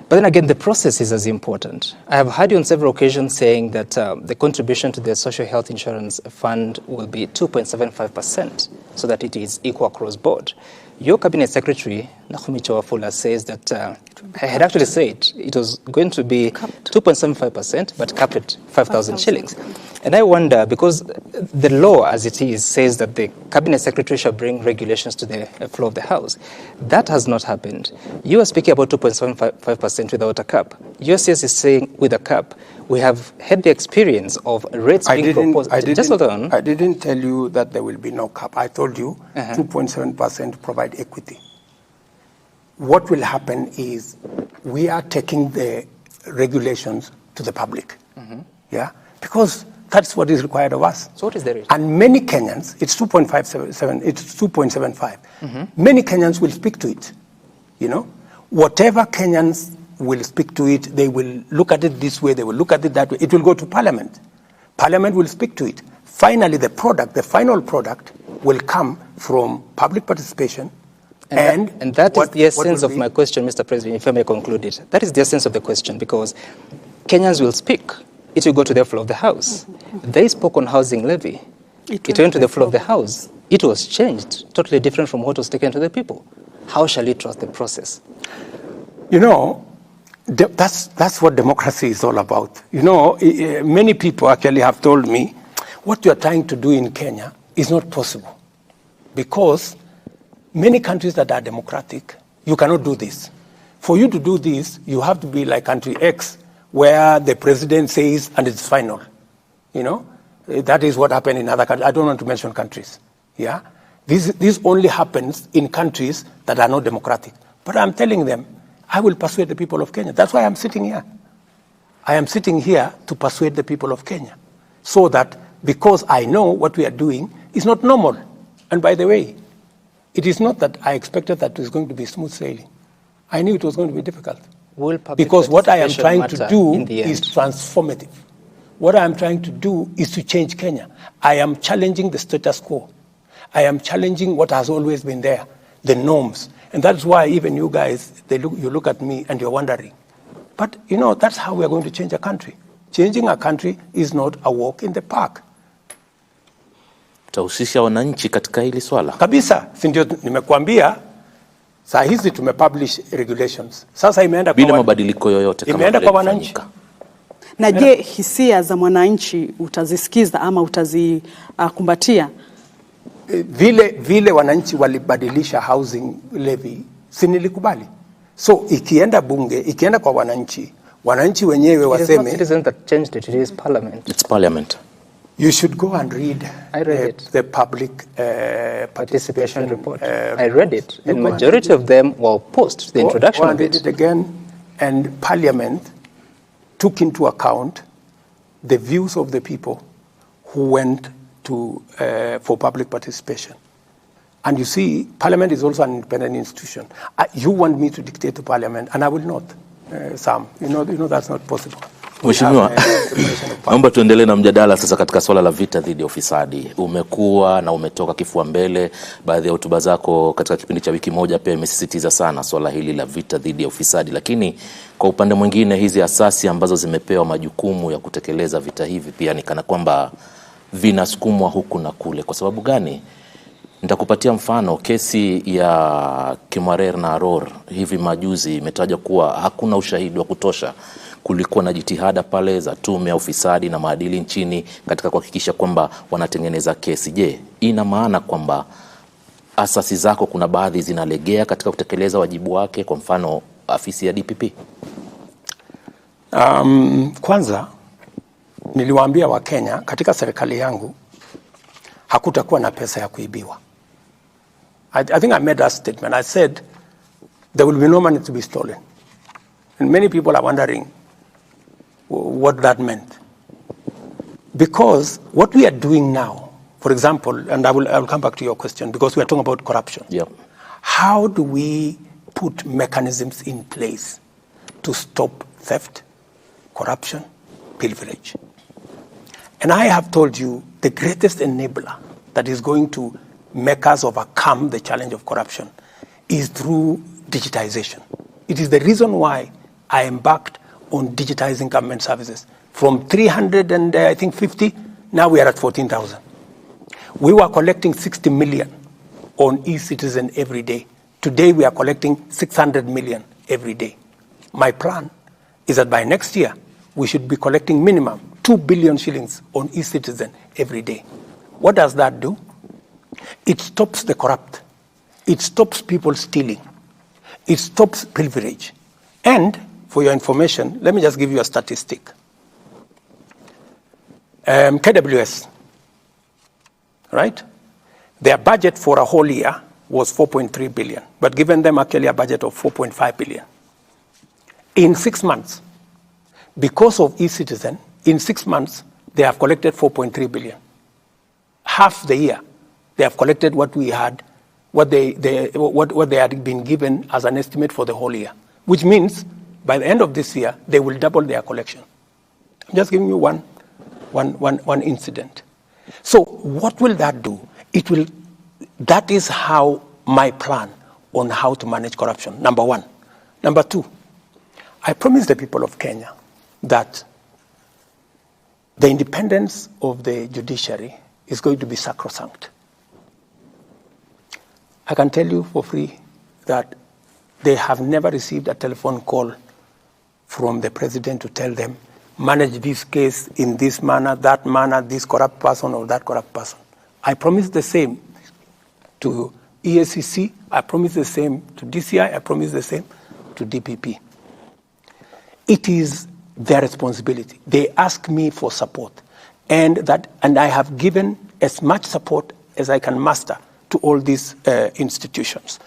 But then again, the process is as important. I have heard you on several occasions saying that the contribution to the Social Health Insurance Fund will be 2.75%, so that it is equal across board. Your Cabinet Secretary, Nakhumi Chawafula, says that I had actually said it was going to be 2.75%, but capped at 5,000 shillings. And I wonder, because the law as it is says that the Cabinet Secretary shall bring regulations to the floor of the House. That has not happened. You are speaking about 2.75% without a cap. USCS is saying with a cap. We have had the experience of rates being proposed. Just hold on. I didn't tell you that there will be no cap. I told you 2.7% provide equity. What will happen is we are taking the regulations to the public. Yeah, because that's what is required of us. So what is the rate? And many Kenyans, it's 2.57, it's 2.75. Many Kenyans will speak to it. You know, whatever Kenyans will speak to it, they will look at it this way, they will look at it that way. It will go to Parliament. Parliament will speak to it. Finally, the final product will come from public participation. And that is the essence of my question, Mr. President, if I may conclude it. That is the essence of the question, because Kenyans will speak. It will go to the floor of the House. They spoke on housing levy. It went to the floor of the House. It was changed, totally different from what was taken to the people. How shall we trust the process? You know, that's what democracy is all about. You know, many people actually have told me, what you are trying to do in Kenya is not possible. Because many countries that are democratic, you cannot do this. For you to do this, you have to be like country X, where the president says, and it's final. You know, that is what happened in other countries. I don't want to mention countries. Yeah, this only happens in countries that are not democratic. But I'm telling them, I will persuade the people of Kenya. That's why I'm sitting here. I am sitting here to persuade the people of Kenya, so that because I know what we are doing is not normal. And by the way, it is not that I expected that it was going to be smooth sailing. I knew it was going to be difficult. Because what I am trying to do is transformative. What I am trying to do is to change Kenya. I am challenging the status quo. I am challenging what has always been there, the norms. And that's why even you guys, you look at me and you're wondering. But, you know, that's how we are going to change a country. Changing a country is not a walk in the park. Utahusisha wananchi katika hili swala? Kabisa, si ndio nimekuambia. Saa hizi tumepublish regulations. Sasa imeenda bila mabadiliko yoyote kama imeenda kwa wananchi. Na je, hisia za mwananchi utazisikiza ama utazikumbatia? Vile wananchi walibadilisha housing levy si nilikubali. So ikienda bunge, ikienda kwa wananchi wenyewe waseme, it is not citizens that changed it, it is parliament. It's parliament. You should go and read, the public participation report. I read it, and majority of them were opposed to the introduction of it. Read it again, and Parliament took into account the views of the people who went to for public participation. And you see, Parliament is also an independent institution. You want me to dictate to Parliament, and I will not, Sam. You know that's not possible. Mheshimiwa, naomba tuendelee na mjadala sasa katika swala la vita dhidi ya ufisadi. Umekuwa na umetoka kifua mbele, baadhi ya hotuba zako katika kipindi cha wiki moja pia imesisitiza sana swala hili la vita dhidi ya ufisadi. Lakini kwa upande mwingine hizi asasi ambazo zimepewa majukumu ya kutekeleza vita hivi pia ni kana kwamba vinasukumwa huku na kule. Kwa sababu gani? Nitakupatia mfano. Kesi ya Kimarer na Aror hivi majuzi imetaja kuwa hakuna ushahidi wa kutosha. Kulikuwa na jitihada pale za tume ya ufisadi na maadili nchini katika kuhakikisha kwamba wanatengeneza kesi. Je, ina maana kwamba asasi zako kuna baadhi zinalegea katika kutekeleza wajibu wake, kwa mfano afisi ya DPP? Kwanza niliwaambia Wakenya katika serikali yangu hakutakuwa na pesa ya kuibiwa. I think I made that statement. I said there will be no money to be stolen. And many people are wondering what that meant. Because what we are doing now, for example, and I will come back to your question, because we are talking about corruption. Yep. How do we put mechanisms in place to stop theft, corruption, pilferage? And I have told you the greatest enabler that is going to make us overcome the challenge of corruption is through digitization. It is the reason why I embarked on digitizing government services. From 350, now we are at 14,000. We were collecting 60 million on e-citizen every day. Today we are collecting 600 million every day. My plan is that by next year, we should be collecting minimum 2 billion shillings on e-citizen every day. What does that do? It stops the corrupt. It stops people stealing. It stops pilferage. And for your information, let me just give you a statistic. KWS, right? Their budget for a whole year was 4.3 billion, but given them actually a budget of 4.5 billion. In 6 months, because of e-citizen, in 6 months, they have collected 4.3 billion. Half the year, they have collected what we had, what they had been given as an estimate for the whole year, which means by the end of this year, they will double their collection. I'm just giving you one incident. So what will that do? That is how my plan on how to manage corruption, number one. Number two, I promised the people of Kenya that the independence of the judiciary is going to be sacrosanct. I can tell you for free that they have never received a telephone call from the president to tell them, manage this case in this manner, that manner, this corrupt person or that corrupt person. I promise the same to EACC, I promise the same to DCI, I promise the same to DPP. It is their responsibility. They ask me for support, and I have given as much support as I can muster to all these institutions.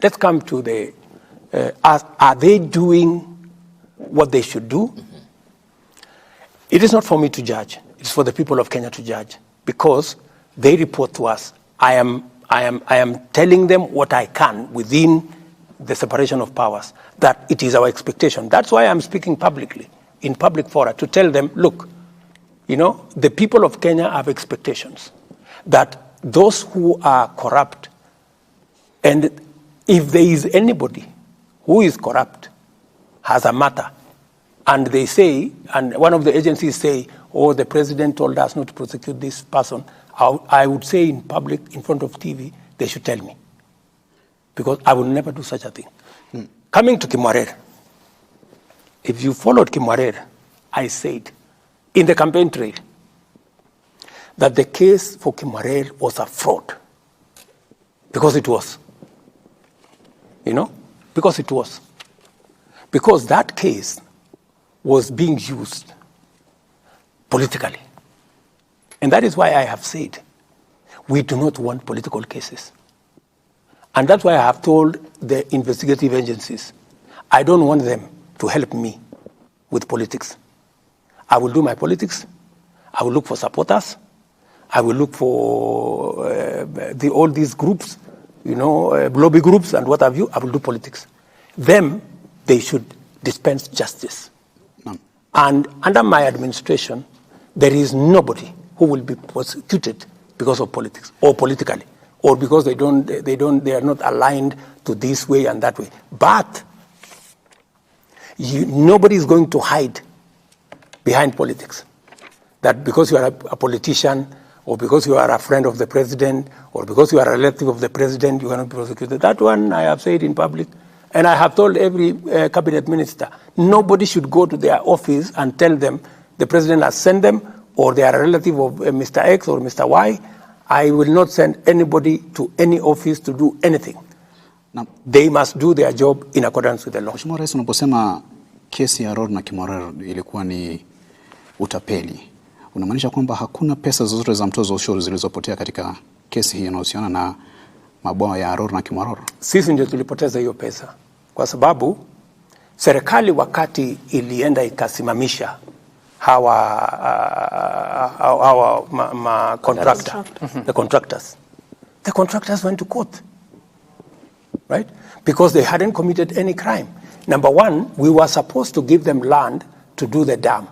Let's come to the, are they doing what they should do? Mm-hmm. It is not for me to judge. It's for the people of Kenya to judge, because they report to us. I am telling them what I can within the separation of powers, that it is our expectation. That's why I'm speaking publicly, in public fora, to tell them, look, the people of Kenya have expectations that those who are corrupt, and if there is anybody who is corrupt, has a matter, and they say, and one of the agencies say, oh, the president told us not to prosecute this person, I would say in public, in front of TV, they should tell me. Because I will never do such a thing. Coming to Kimarer, if you followed Kimarer, I said in the campaign trail that the case for Kimarer was a fraud. Because it was. you know, because it was. Because that case was being used politically. And that is why I have said we do not want political cases. And that's why I have told the investigative agencies, I don't want them to help me with politics. I will do my politics. I will look for supporters. I will look for all these groups, you know, lobby groups and what have you. I will do politics. Them, they should dispense justice. No. And under my administration, there is nobody who will be prosecuted because of politics or politically, or because they are not aligned to this way and that way. But nobody is going to hide behind politics. That because you are a politician, or because you are a friend of the president, or because you are a relative of the president, you cannot be prosecuted. That one I have said in public, and I have told every cabinet minister, nobody should go to their office and tell them the president has sent them, or they are a relative of Mr. X or Mr. Y. I will not send anybody to any office to do anything. Na, they must do their job in accordance with the law. Mheshimiwa Rais, unaposema kesi ya Rod na Kimwarer ilikuwa ni utapeli, unamaanisha kwamba hakuna pesa zozote za mtozo ushuru zilizopotea katika kesi hii inayohusiana na mabwawa ya Rod na Kimwarer? Sisi ndio tulipoteza hiyo pesa, kwa sababu serikali wakati ilienda ikasimamisha the contractors went to court, right? Because they hadn't committed any crime. Number one, we were supposed to give them land to do the dam.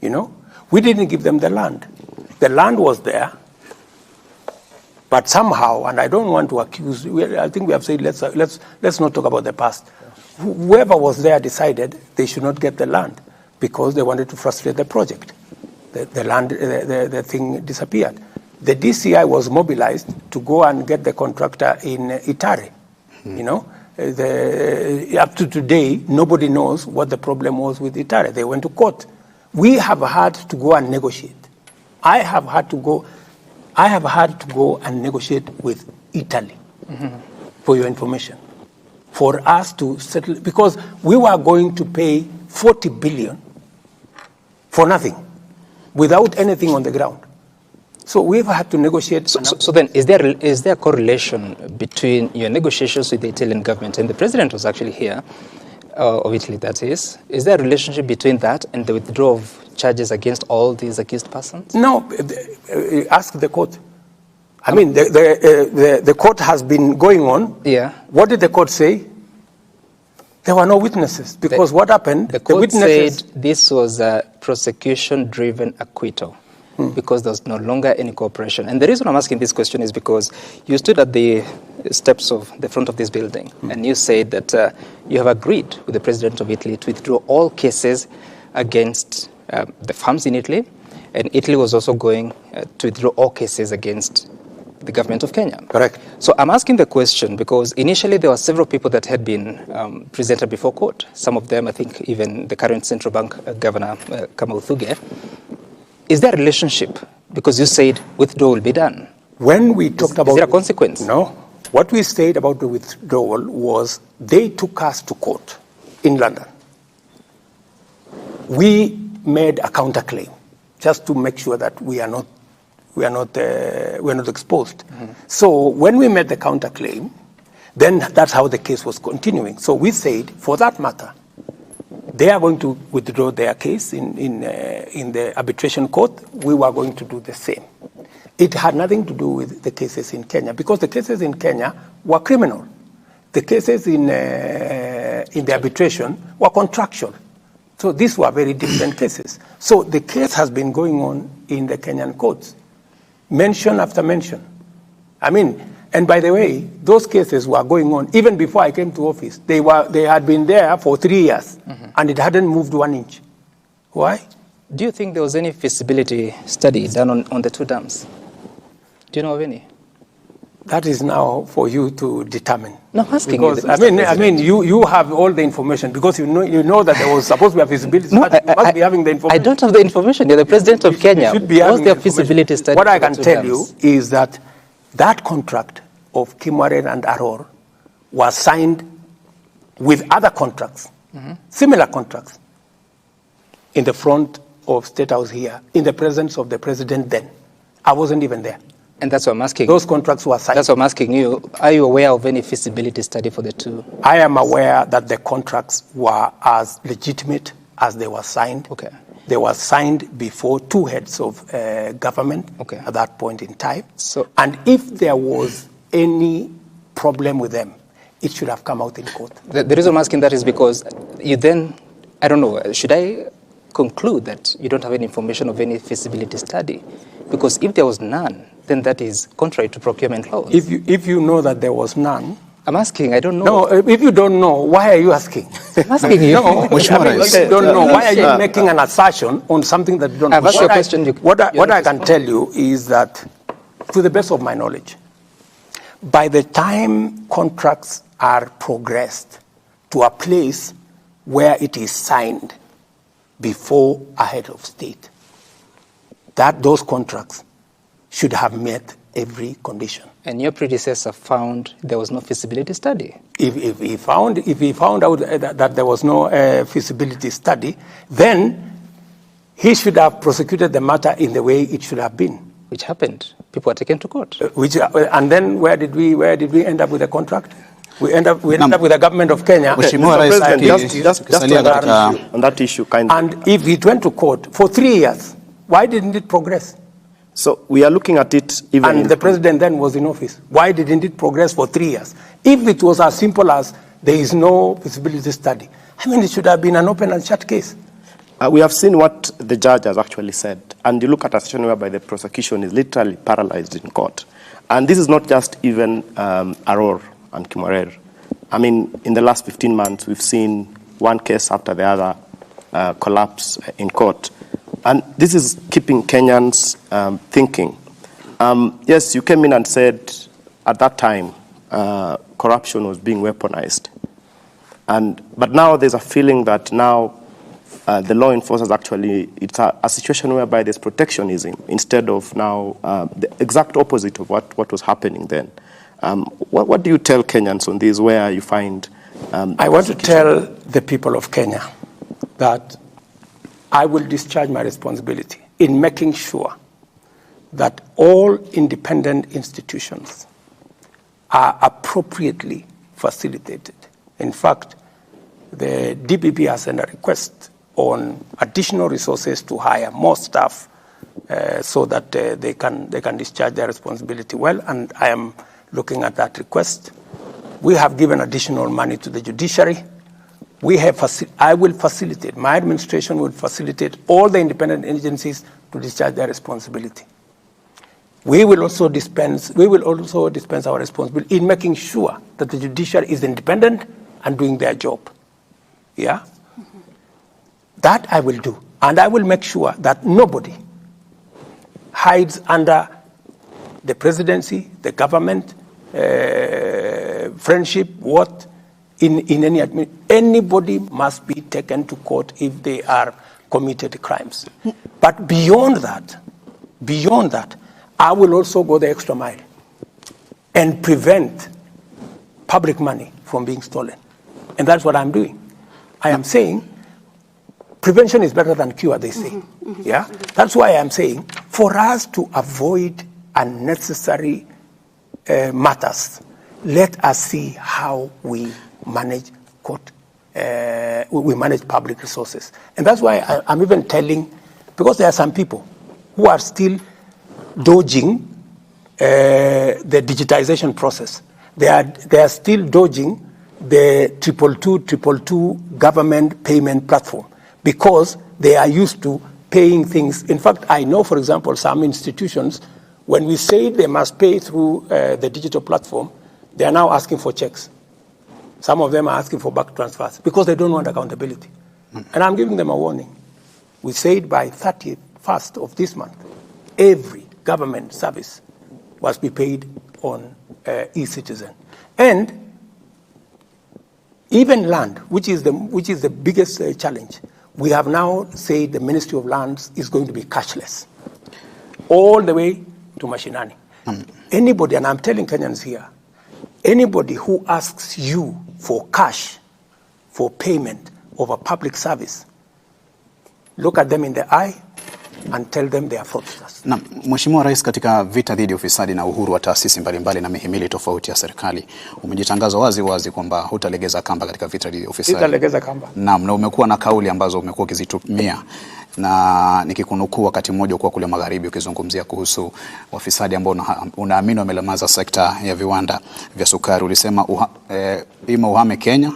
You know, we didn't give them the land. The land was there, but somehow, and I don't want to accuse, I think we have said let's not talk about the past. Whoever was there decided they should not get the land because they wanted to frustrate the project. The thing disappeared. The DCI was mobilized to go and get the contractor in Itare. You know, up to today, nobody knows what the problem was with Itare. They went to court. We have had to go and negotiate. I have had to go and negotiate with Italy, for your information, for us to settle, because we were going to pay 40 billion for nothing, without anything on the ground. So we've had to negotiate. So then, is there a correlation between your negotiations with the Italian government, and the president was actually here, of Italy that is there a relationship between that and the withdrawal of charges against all these accused persons? No, ask the court. I mean, the court has been going on. Yeah. What did the court say? There were no witnesses, because what happened? The court said this was a prosecution-driven acquittal, because there was no longer any cooperation. And the reason I'm asking this question is because you stood at the steps of the front of this building, and you said that you have agreed with the president of Italy to withdraw all cases against the farms in Italy, and Italy was also going to withdraw all cases against the government of Kenya. Correct. So I'm asking the question because initially there were several people that had been presented before court. Some of them, I think even the current central bank governor, Kamau Thuge. Is there a relationship? Because you said withdrawal will be done. When we talked about... Is there a consequence? No. What we said about the withdrawal was they took us to court in London. We made a counterclaim just to make sure that we are not exposed. So when we made the counterclaim, then that's how the case was continuing. So we said, for that matter, they are going to withdraw their case in the arbitration court. We were going to do the same. It had nothing to do with the cases in Kenya, because the cases in Kenya were criminal. The cases in the arbitration were contractual. So these were very different cases. So the case has been going on in the Kenyan courts, mention after mention. I mean, and by the way, those cases were going on even before I came to office. They had been there for 3 years, and it hadn't moved 1 inch. Why? Do you think there was any feasibility study done on the two dams? Do you know of any? That is now for you to determine. No, I'm asking because, you. you have all the information, because you know that there was supposed to be a feasibility study. You must be having the information. I don't have the information. You're the president of Kenya. Should be What's their feasibility study? What I can tell you is that contract of Kimwarer and Aror were signed with other contracts, similar contracts, in the front of Statehouse here, in the presence of the president then. I wasn't even there. And that's what I'm asking. Those contracts were signed. That's what I'm asking you. Are you aware of any feasibility study for the two? I am aware that the contracts were as legitimate as they were signed. Okay. They were signed before two heads of government at that point in time. And if there was any problem with them, it should have come out in court. The reason I'm asking that is because you then, I don't know, should I conclude that you don't have any information of any feasibility study? Because if there was none, then that is contrary to procurement laws. If you know that there was none, I'm asking, I don't know. No, if you don't know, why are you asking? I'm asking you. No, if you don't know, why are you making an assertion on something that you don't know? I've asked you a question. What I can tell you is that, to the best of my knowledge, by the time contracts are progressed to a place where it is signed before a head of state, that those contracts should have met every condition. And your predecessor found there was no feasibility study. If he found out that there was no feasibility study, then he should have prosecuted the matter in the way it should have been. Which happened. People were taken to court. And then where did we end up with the contract? We end up with the government of Kenya. Just on that issue, kindly. And if it went to court for 3 years, why didn't it progress? So we are looking at it even... And the president then was in office. Why didn't it progress for 3 years? If it was as simple as there is no feasibility study, I mean, it should have been an open and shut case. We have seen what the judge has actually said. And you look at a situation whereby the prosecution is literally paralyzed in court. And this is not just even Aror and Kimarer. I mean, in the last 15 months, we've seen one case after the other collapse in court. And this is keeping Kenyans thinking. Yes, you came in and said at that time corruption was being weaponized. But now there's a feeling that now the law enforcers actually, it's a situation whereby there's protectionism instead of now the exact opposite of what was happening then. What do you tell Kenyans on this, where you find... I want to tell the people of Kenya that I will discharge my responsibility in making sure that all independent institutions are appropriately facilitated. In fact, the DPP has sent a request on additional resources to hire more staff so that they can discharge their responsibility well, and I am looking at that request. We have given additional money to the judiciary. I will facilitate, my administration will facilitate all the independent agencies to discharge their responsibility. We will also dispense our responsibility in making sure that the judiciary is independent and doing their job. Yeah? Mm-hmm. That I will do. And I will make sure that nobody hides under the presidency, the government, friendship, anybody must be taken to court if they are committed crimes. But beyond that, I will also go the extra mile and prevent public money from being stolen. And that's what I'm doing. I am saying prevention is better than cure, they say. Mm-hmm, mm-hmm, yeah? Mm-hmm. That's why I'm saying for us to avoid unnecessary matters, let us see how we manage we manage public resources. And that's why I'm even telling, because there are some people who are still dodging the digitization process. They are still dodging the 222 government payment platform because they are used to paying things. In fact, I know, for example, some institutions, when we say they must pay through the digital platform, they are now asking for checks. Some of them are asking for back transfers because they don't want accountability. And I'm giving them a warning. We said by 31st of this month, every government service must be paid on e-citizen. And even land, which is the biggest challenge, we have now said the Ministry of Lands is going to be cashless, all the way to Mashinani. Anybody, and I'm telling Kenyans here, anybody who asks you for cash for payment of a public service, look at them in the eye and tell them they are fraudsters. Na Mheshimiwa Rais, katika vita dhidi ya ufisadi na uhuru wa taasisi mbalimbali na mihimili tofauti ya serikali, umejitangaza wazi wazi kwamba hutalegeza kamba katika vita dhidi ya ufisadi. Hutalegeza kamba. Naam, na umekuwa na kauli ambazo umekuwa ukizitumia, na nikikunukuu wakati mmoja kwa kule magharibi ukizungumzia kuhusu wafisadi ambao unaamini wamelemaza sekta ya viwanda vya sukari. Ulisema ima uhame Kenya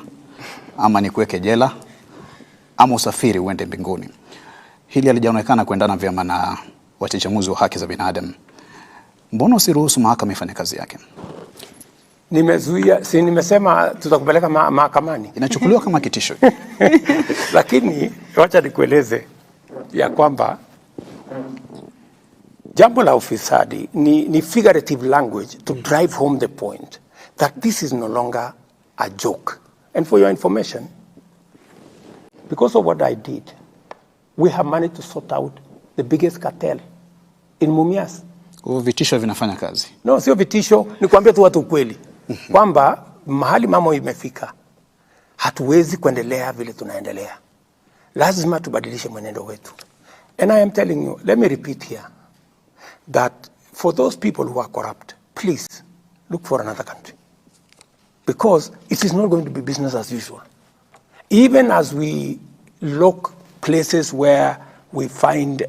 ama nikuweke jela ama usafiri uende mbinguni. Hili halijaonekana kuendana vyema na wachechemuzi wa haki za binadamu. Mbona usiruhusu mahakama ifanye kazi yake? Nimezuia, si nimesema tutakupeleka mahakamani. Inachukuliwa kama kitisho. Lakini wacha nikueleze ya kwamba jambo la ufisadi ni figurative language to drive home the point that this is no longer a joke. And for your information, because of what I did, we have managed to sort out the biggest cartel in Mumias. Vitisho vinafanya kazi? No, sio vitisho, ni kuambia tu watu ukweli. Kwamba mahali mambo imefika, hatuwezi kuendelea vile tunaendelea. Lazima tubadilishe mwenendo wetu. And I am telling you, let me repeat here, that for those people who are corrupt, please look for another country. Because it is not going to be business as usual. Even as we look places where we find,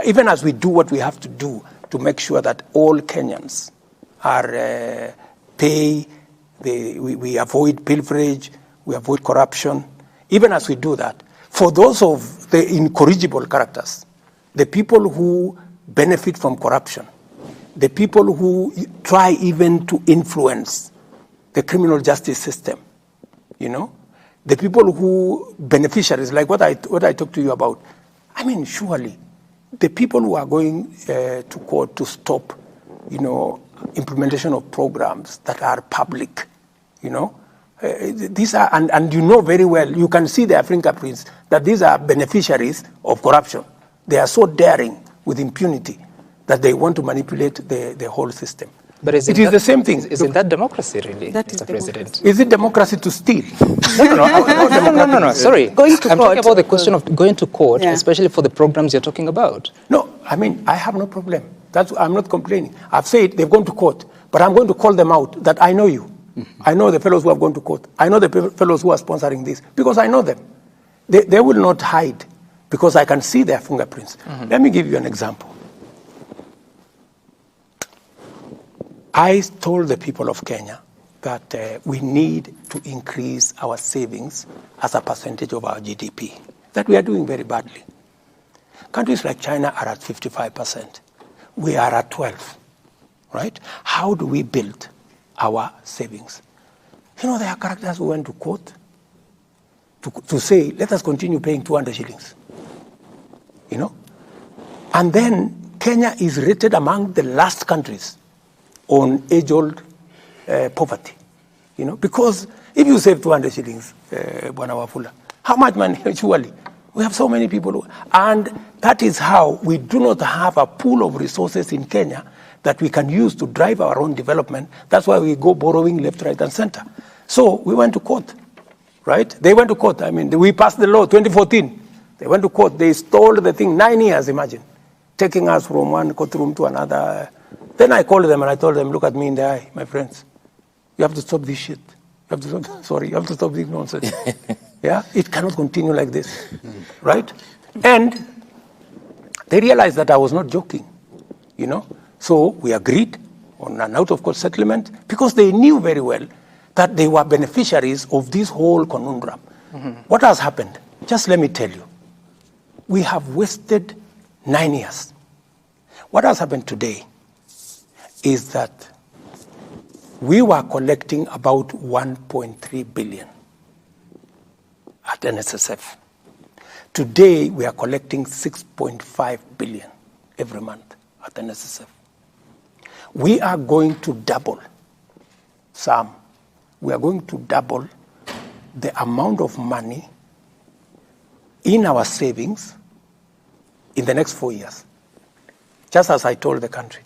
even as we do what we have to do to make sure that all Kenyans are we avoid pilferage, we avoid corruption. Even as we do that, for those of the incorrigible characters, the people who benefit from corruption, the people who try even to influence the criminal justice system, you know, the people who beneficiaries, like what I talked to you about. I mean, surely the people who are going to court to stop, you know, implementation of programs that are public, you know, these are, and you know very well, you can see their fingerprints, that these are beneficiaries of corruption. They are so daring with impunity that they want to manipulate the whole system. But it is the same thing. Isn't that democracy, really, that Mr. President? Is it democracy to steal? No, sorry. Going to I'm court. talking about the question of going to court, Yeah. especially for the programs you're talking about. No, I mean, I have no problem. I'm not complaining. I've said they've gone to court, but I'm going to call them out that I know you. I know the fellows who have gone to court. I know the fellows who are sponsoring this, because I know them. They will not hide, because I can see their fingerprints. Let me give you an example. I told the people of Kenya that we need to increase our savings as a percentage of our GDP, that we are doing very badly. Countries like China are at 55%. We are at 12, right? How do we build our savings? You know, there are characters who went to court to say, let us continue paying 200 shillings, you know? And then Kenya is rated among the last countries on age-old poverty, you know, because if you save 200 shillings, Bwana Wafula, how much money, surely? We have so many people, and that is how we do not have a pool of resources in Kenya that we can use to drive our own development. That's why we go borrowing left, right, and center. So we went to court, right? They went to court. I mean, we passed the law 2014. They went to court. They stole the thing 9 years, imagine, taking us from one courtroom to another. Then I called them and I told them, look at me in the eye, my friends. You have to stop this shit. You have to stop, you have to stop this nonsense. Yeah, it cannot continue like this, right? And they realized that I was not joking, you know. So we agreed on an out-of-court settlement because they knew very well that they were beneficiaries of this whole conundrum. What has happened? Just let me tell you. We have wasted 9 years. What has happened today is that we were collecting about 1.3 billion at NSSF. Today, we are collecting 6.5 billion every month at NSSF. We are going to double, Sam, we are going to double the amount of money in our savings in the next 4 years, just as I told the country.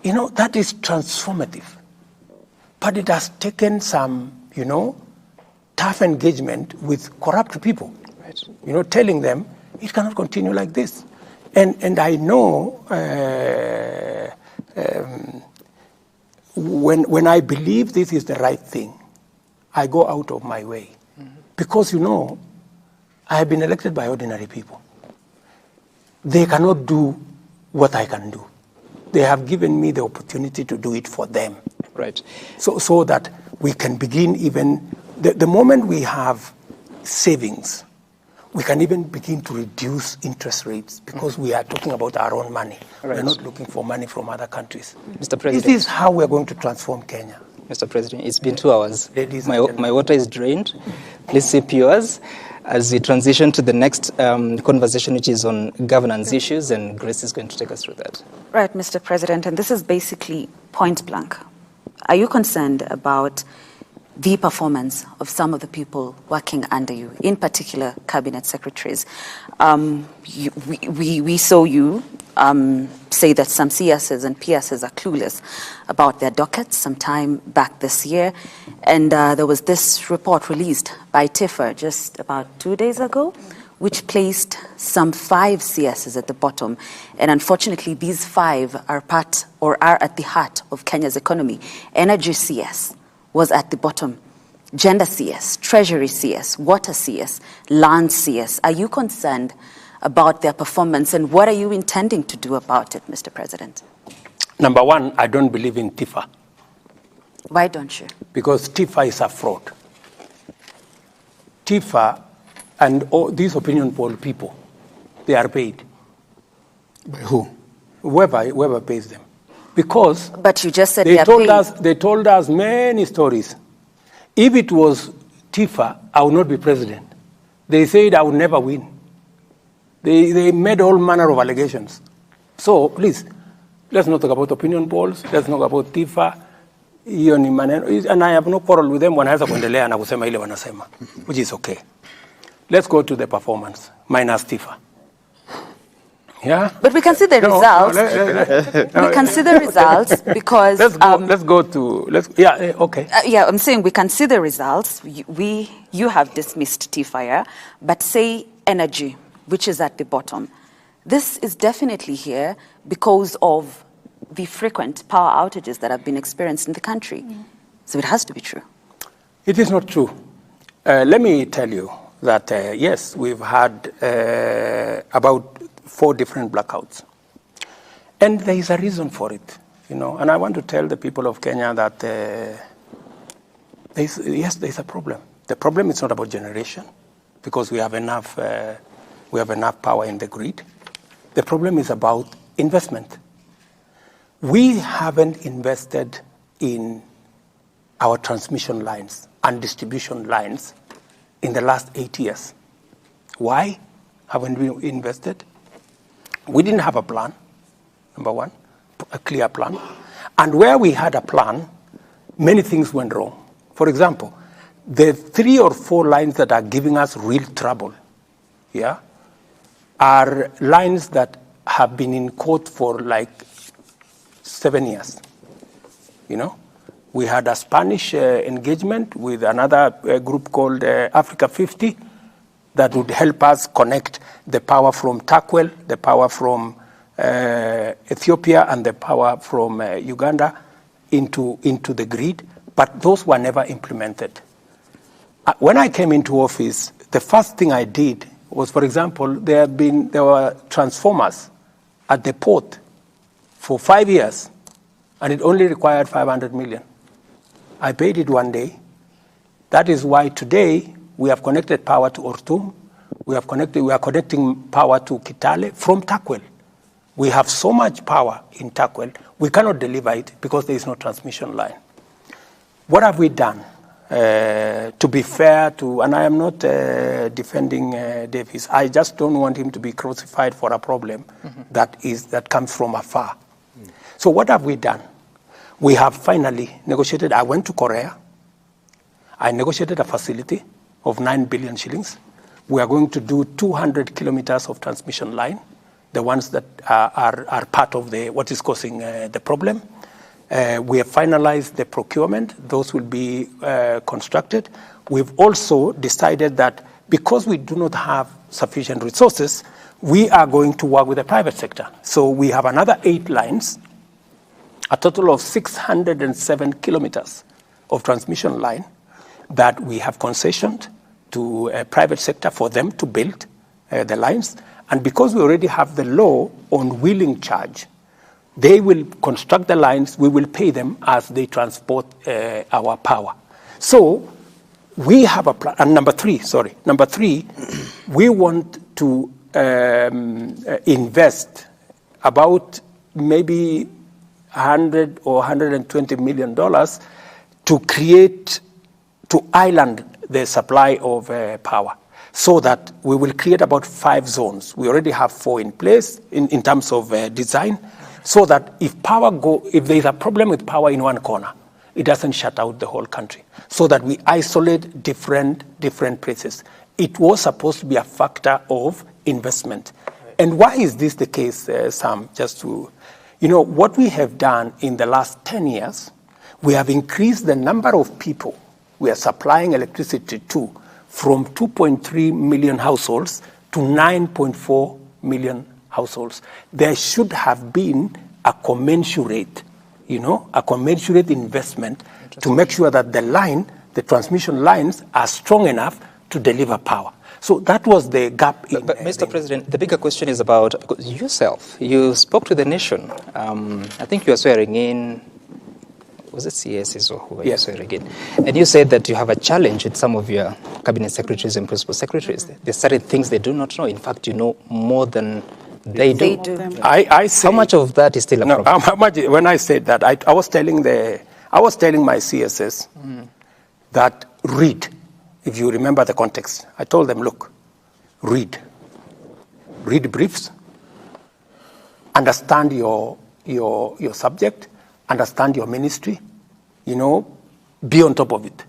You know, that is transformative. But it has taken some, tough engagement with corrupt people, right. Telling them it cannot continue like this. And I know when I believe this is the right thing, I go out of my way. Mm-hmm. Because, I have been elected by ordinary people. They cannot do what I can do. They have given me the opportunity to do it for them. Right. So that we can begin even, the moment we have savings, we can even begin to reduce interest rates because we are talking about our own money. Right. We're not looking for money from other countries. Mr. President. This is how we're going to transform Kenya. Mr. President, it's been 2 hours. My water is drained. Please sip yours as we transition to the next conversation, which is on governance issues, and Grace is going to take us through that. Right, Mr. President, and this is basically point blank. Are you concerned about the performance of some of the people working under you, in particular cabinet secretaries? We saw you say that some CSs and PSs are clueless about their dockets some time back this year. And there was this report released by TIFA just about 2 days ago, which placed some 5 CSs at the bottom. And unfortunately, these 5 are at the heart of Kenya's economy. Energy CS was at the bottom. Gender CS, Treasury CS, Water CS, Land CS. Are you concerned about their performance, and what are you intending to do about it, Mr. President? Number one, I don't believe in TIFA. Why don't you? Because TIFA is a fraud. TIFA and all these opinion poll people, they are paid. By who? Whoever pays them. Because but you just said they told us many stories. If it was TIFA, I would not be president. They said I would never win. They made all manner of allegations. So please, let's not talk about opinion polls. Let's not talk about TIFA. And I have no quarrel with them. Wanaweza kuendelea na kusema ile wanasema, which is okay. Let's go to the performance minus TIFA. Yeah. But we can see the results. We can see the results because I'm saying we can see the results. You have dismissed TIFA, but say energy, which is at the bottom. This is definitely here because of the frequent power outages that have been experienced in the country. So it has to be true. It is not true. Let me tell you that, yes, we've had about 4 different blackouts. And there is a reason for it, And I want to tell the people of Kenya that, there is a problem. The problem is not about generation, because we have enough power in the grid. The problem is about investment. We haven't invested in our transmission lines and distribution lines in the last 8 years. Why haven't we invested? We didn't have a plan, number one, a clear plan. And where we had a plan, many things went wrong. For example, the 3 or 4 lines that are giving us real trouble, are lines that have been in court for like 7 years. We had a Spanish engagement with another group called Africa 50 that would help us connect the power from Takwel, the power from Ethiopia, and the power from Uganda into the grid. But those were never implemented. When I came into office, the first thing I did was, for example, there were transformers at the port for 5 years, and it only required 500 million. I paid it one day. That is why today we have connected power to Ortum. We are connecting power to Kitale from Takwel. We have so much power in Takwel, we cannot deliver it because there is no transmission line. What have we done? To be fair and I am not defending Davis. I just don't want him to be crucified for a problem that comes from afar. So what have we done? We have finally negotiated. I went to Korea. I negotiated a facility of 9 billion shillings. We are going to do 200 kilometers of transmission line, the ones that are part of what is causing the problem. We have finalized the procurement. Those will be constructed. We've also decided that because we do not have sufficient resources, we are going to work with the private sector. So we have another 8 lines, a total of 607 kilometers of transmission line that we have concessioned to a private sector for them to build the lines. And because we already have the law on wheeling charge, they will construct the lines, we will pay them as they transport our power. So we have a plan. And number three, we want to invest about maybe $100 or $120 million to island the supply of power, so that we will create about 5 zones. We already have 4 in place in terms of design, so that if there is a problem with power in one corner, it doesn't shut out the whole country, so that we isolate different places. It was supposed to be a factor of investment. And why is this the case, Sam? What we have done in the last 10 years, we have increased the number of people we are supplying electricity to from 2.3 million households to 9.4 million households. There should have been a commensurate investment to make sure that the transmission lines are strong enough to deliver power. So that was the gap. But Mr. President, the bigger question is about, because you spoke to the nation. I think you are swearing in, was it CSs or who were you swearing in? And you said that you have a challenge with some of your cabinet secretaries and principal secretaries. There's certain things they do not know. In fact, you know more than they do. How much of that is still a problem? How much? When I said that, I was telling my CSS that read. If you remember the context, I told them, look, read briefs, understand your subject, understand your ministry, be on top of it.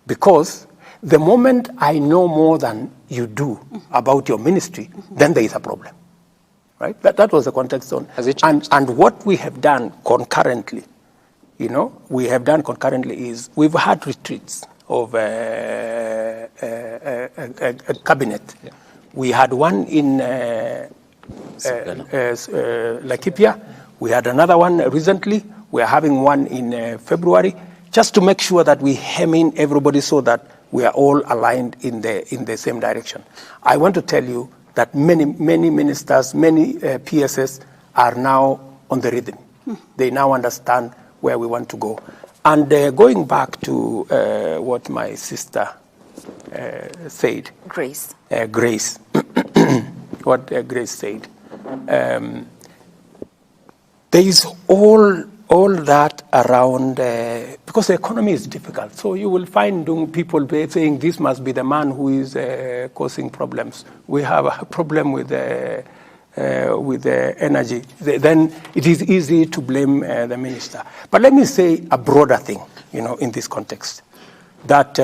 Because the moment I know more than you do about your ministry, then there is a problem. Right? That was the context on. And what we have done concurrently, is we've had retreats of a cabinet. Yeah. We had one in Laikipia. We had another one recently. We are having one in February, just to make sure that we hem in everybody so that we are all aligned in the same direction. I want to tell you that many ministers, many PSS are now on the rhythm. They now understand where we want to go. And going back to what my sister said. Grace. Grace. What Grace said. There is all that around, because the economy is difficult. So you will find people saying this must be the man who is causing problems. We have a problem with energy. Then it is easy to blame the minister. But let me say a broader thing, in this context, that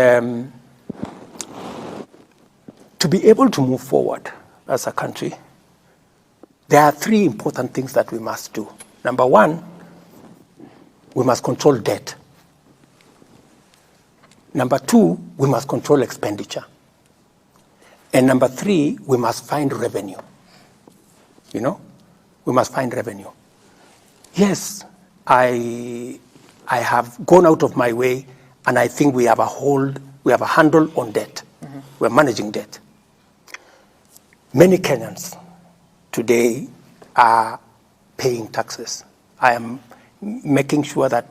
to be able to move forward as a country, there are 3 important things that we must do. Number 1, we must control debt. Number 2, we must control expenditure. And number 3, we must find revenue. We must find revenue. Yes, I have gone out of my way, and I think we have a handle on debt. Mm-hmm. We're managing debt. Many Kenyans today are paying taxes. I am making sure that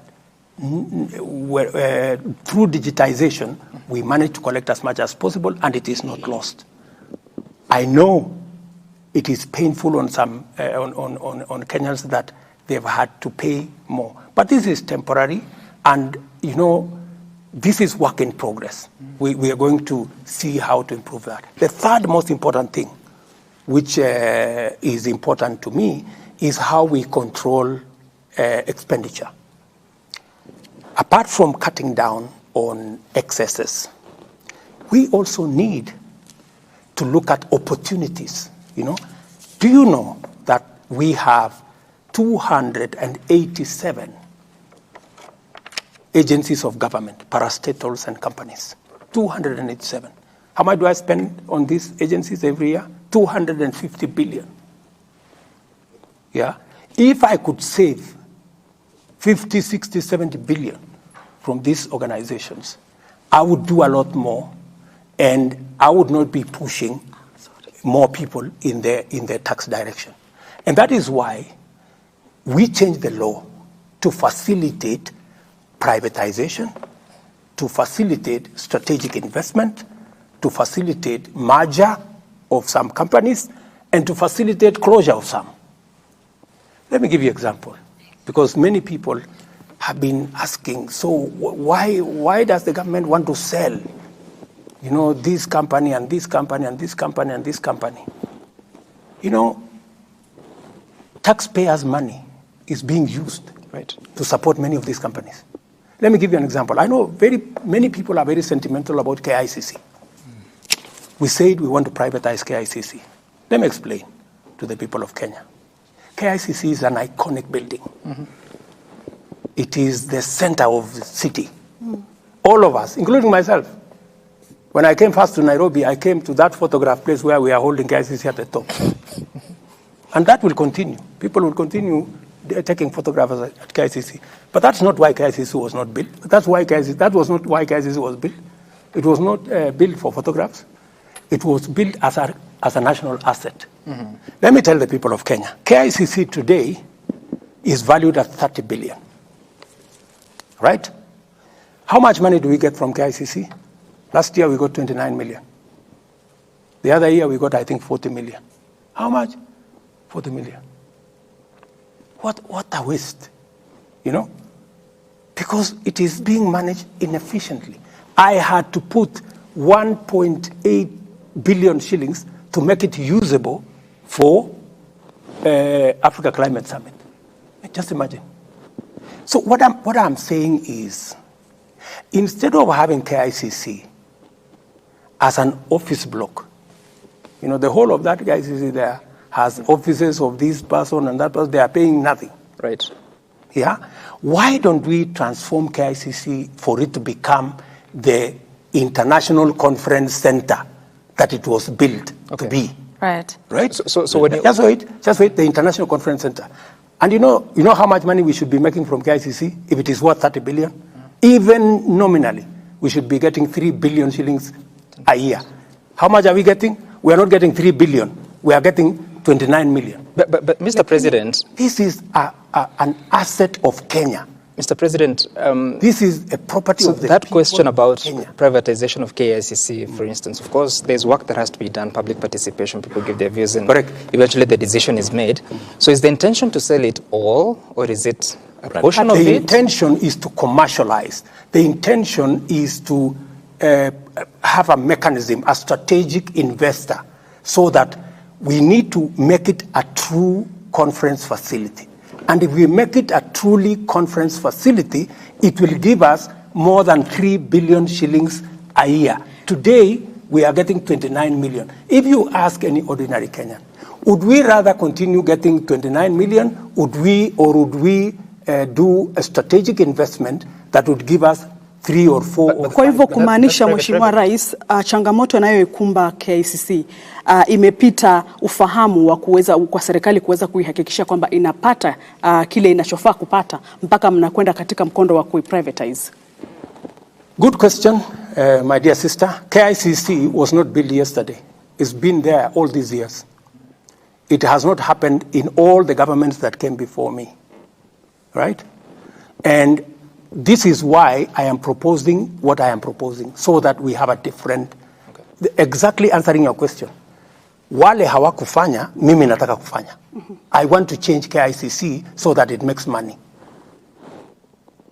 through digitization, we manage to collect as much as possible, and it is not lost. I know it is painful on some on Kenyans that they've had to pay more, but this is temporary, and this is work in progress. We are going to see how to improve that. The third most important thing, which is important to me, is how we control expenditure. Apart from cutting down on excesses, we also need to look at opportunities. Do you know that we have 287 agencies of government, parastatals and companies. 287. How much do I spend on these agencies every year? 250 billion. Yeah. If I could save 50, 60, 70 billion from these organizations, I would do a lot more, and I would not be pushing more people in their tax direction. And that is why we changed the law to facilitate privatization, to facilitate strategic investment, to facilitate merger of some companies, and to facilitate closure of some. Let me give you an example, because many people have been asking, so why does the government want to sell, this company and this company and this company and this company? Taxpayers' money is being used, right, to support many of these companies. Let me give you an example. I know many people are very sentimental about KICC. We said we want to privatize KICC. Let me explain to the people of Kenya. KICC is an iconic building. Mm-hmm. It is the center of the city. Mm. All of us, including myself. When I came first to Nairobi, I came to that photograph place where we are holding KICC at the top. And that will continue. People will continue taking photographs at KICC. But that's not why KICC was not built. That was not why KICC was built. It was not built for photographs. It was built as a national asset. Mm-hmm. Let me tell the people of Kenya, KICC today is valued at 30 billion. Right? How much money do we get from KICC? Last year we got 29 million. The other year we got, I think, 40 million. How much? 40 million. What a waste, because it is being managed inefficiently. I had to put 1.8 billion shillings to make it usable for Africa Climate Summit. Just imagine. So what I'm saying is, instead of having KICC as an office block, the whole of that KICC there has offices of this person and that person, they are paying nothing. Right. Yeah? Why don't we transform KICC for it to become the international conference center that it was built to be? Right. Right? So when you... Just wait, the international conference center. And you know how much money we should be making from KICC if it is worth 30 billion? Even nominally, we should be getting 3 billion shillings a year. How much are we getting? We are not getting 3 billion. We are getting 29 million. But Mr. President... This is an asset of Kenya. Mr. President... this is a property of the that question about Kenya. Privatization of KICC, for instance, of course, there's work that has to be done, public participation, people give their views, and correct, eventually the decision is made. So is the intention to sell it all, or is it a portion of it? The intention is to commercialize. The intention is to have a mechanism, a strategic investor, so that we need to make it a true conference facility. And if we make it a truly conference facility, it will give us more than 3 billion shillings a year. Today, we are getting 29 million. If you ask any ordinary Kenyan, would we rather continue getting 29 million? Would we do a strategic investment that would give us 3 or 4 or 5? Kwa hivyo kumaanisha, Mheshimiwa Rais, changamoto inayoikumba KICC imepita ufahamu wa kwa serikali kuweza kuihakikisha kwamba inapata kile inachofaa kupata mpaka mnakwenda katika mkondo wa kuiprivatize. Good question, my dear sister. KICC was not built yesterday. It's been there all these years. It has not happened in all the governments that came before me, right? And this is why I am proposing what I am proposing, so that we have a different, exactly answering your question. Wale hawakufanya, mimi nataka kufanya. I want to change KICC so that it makes money.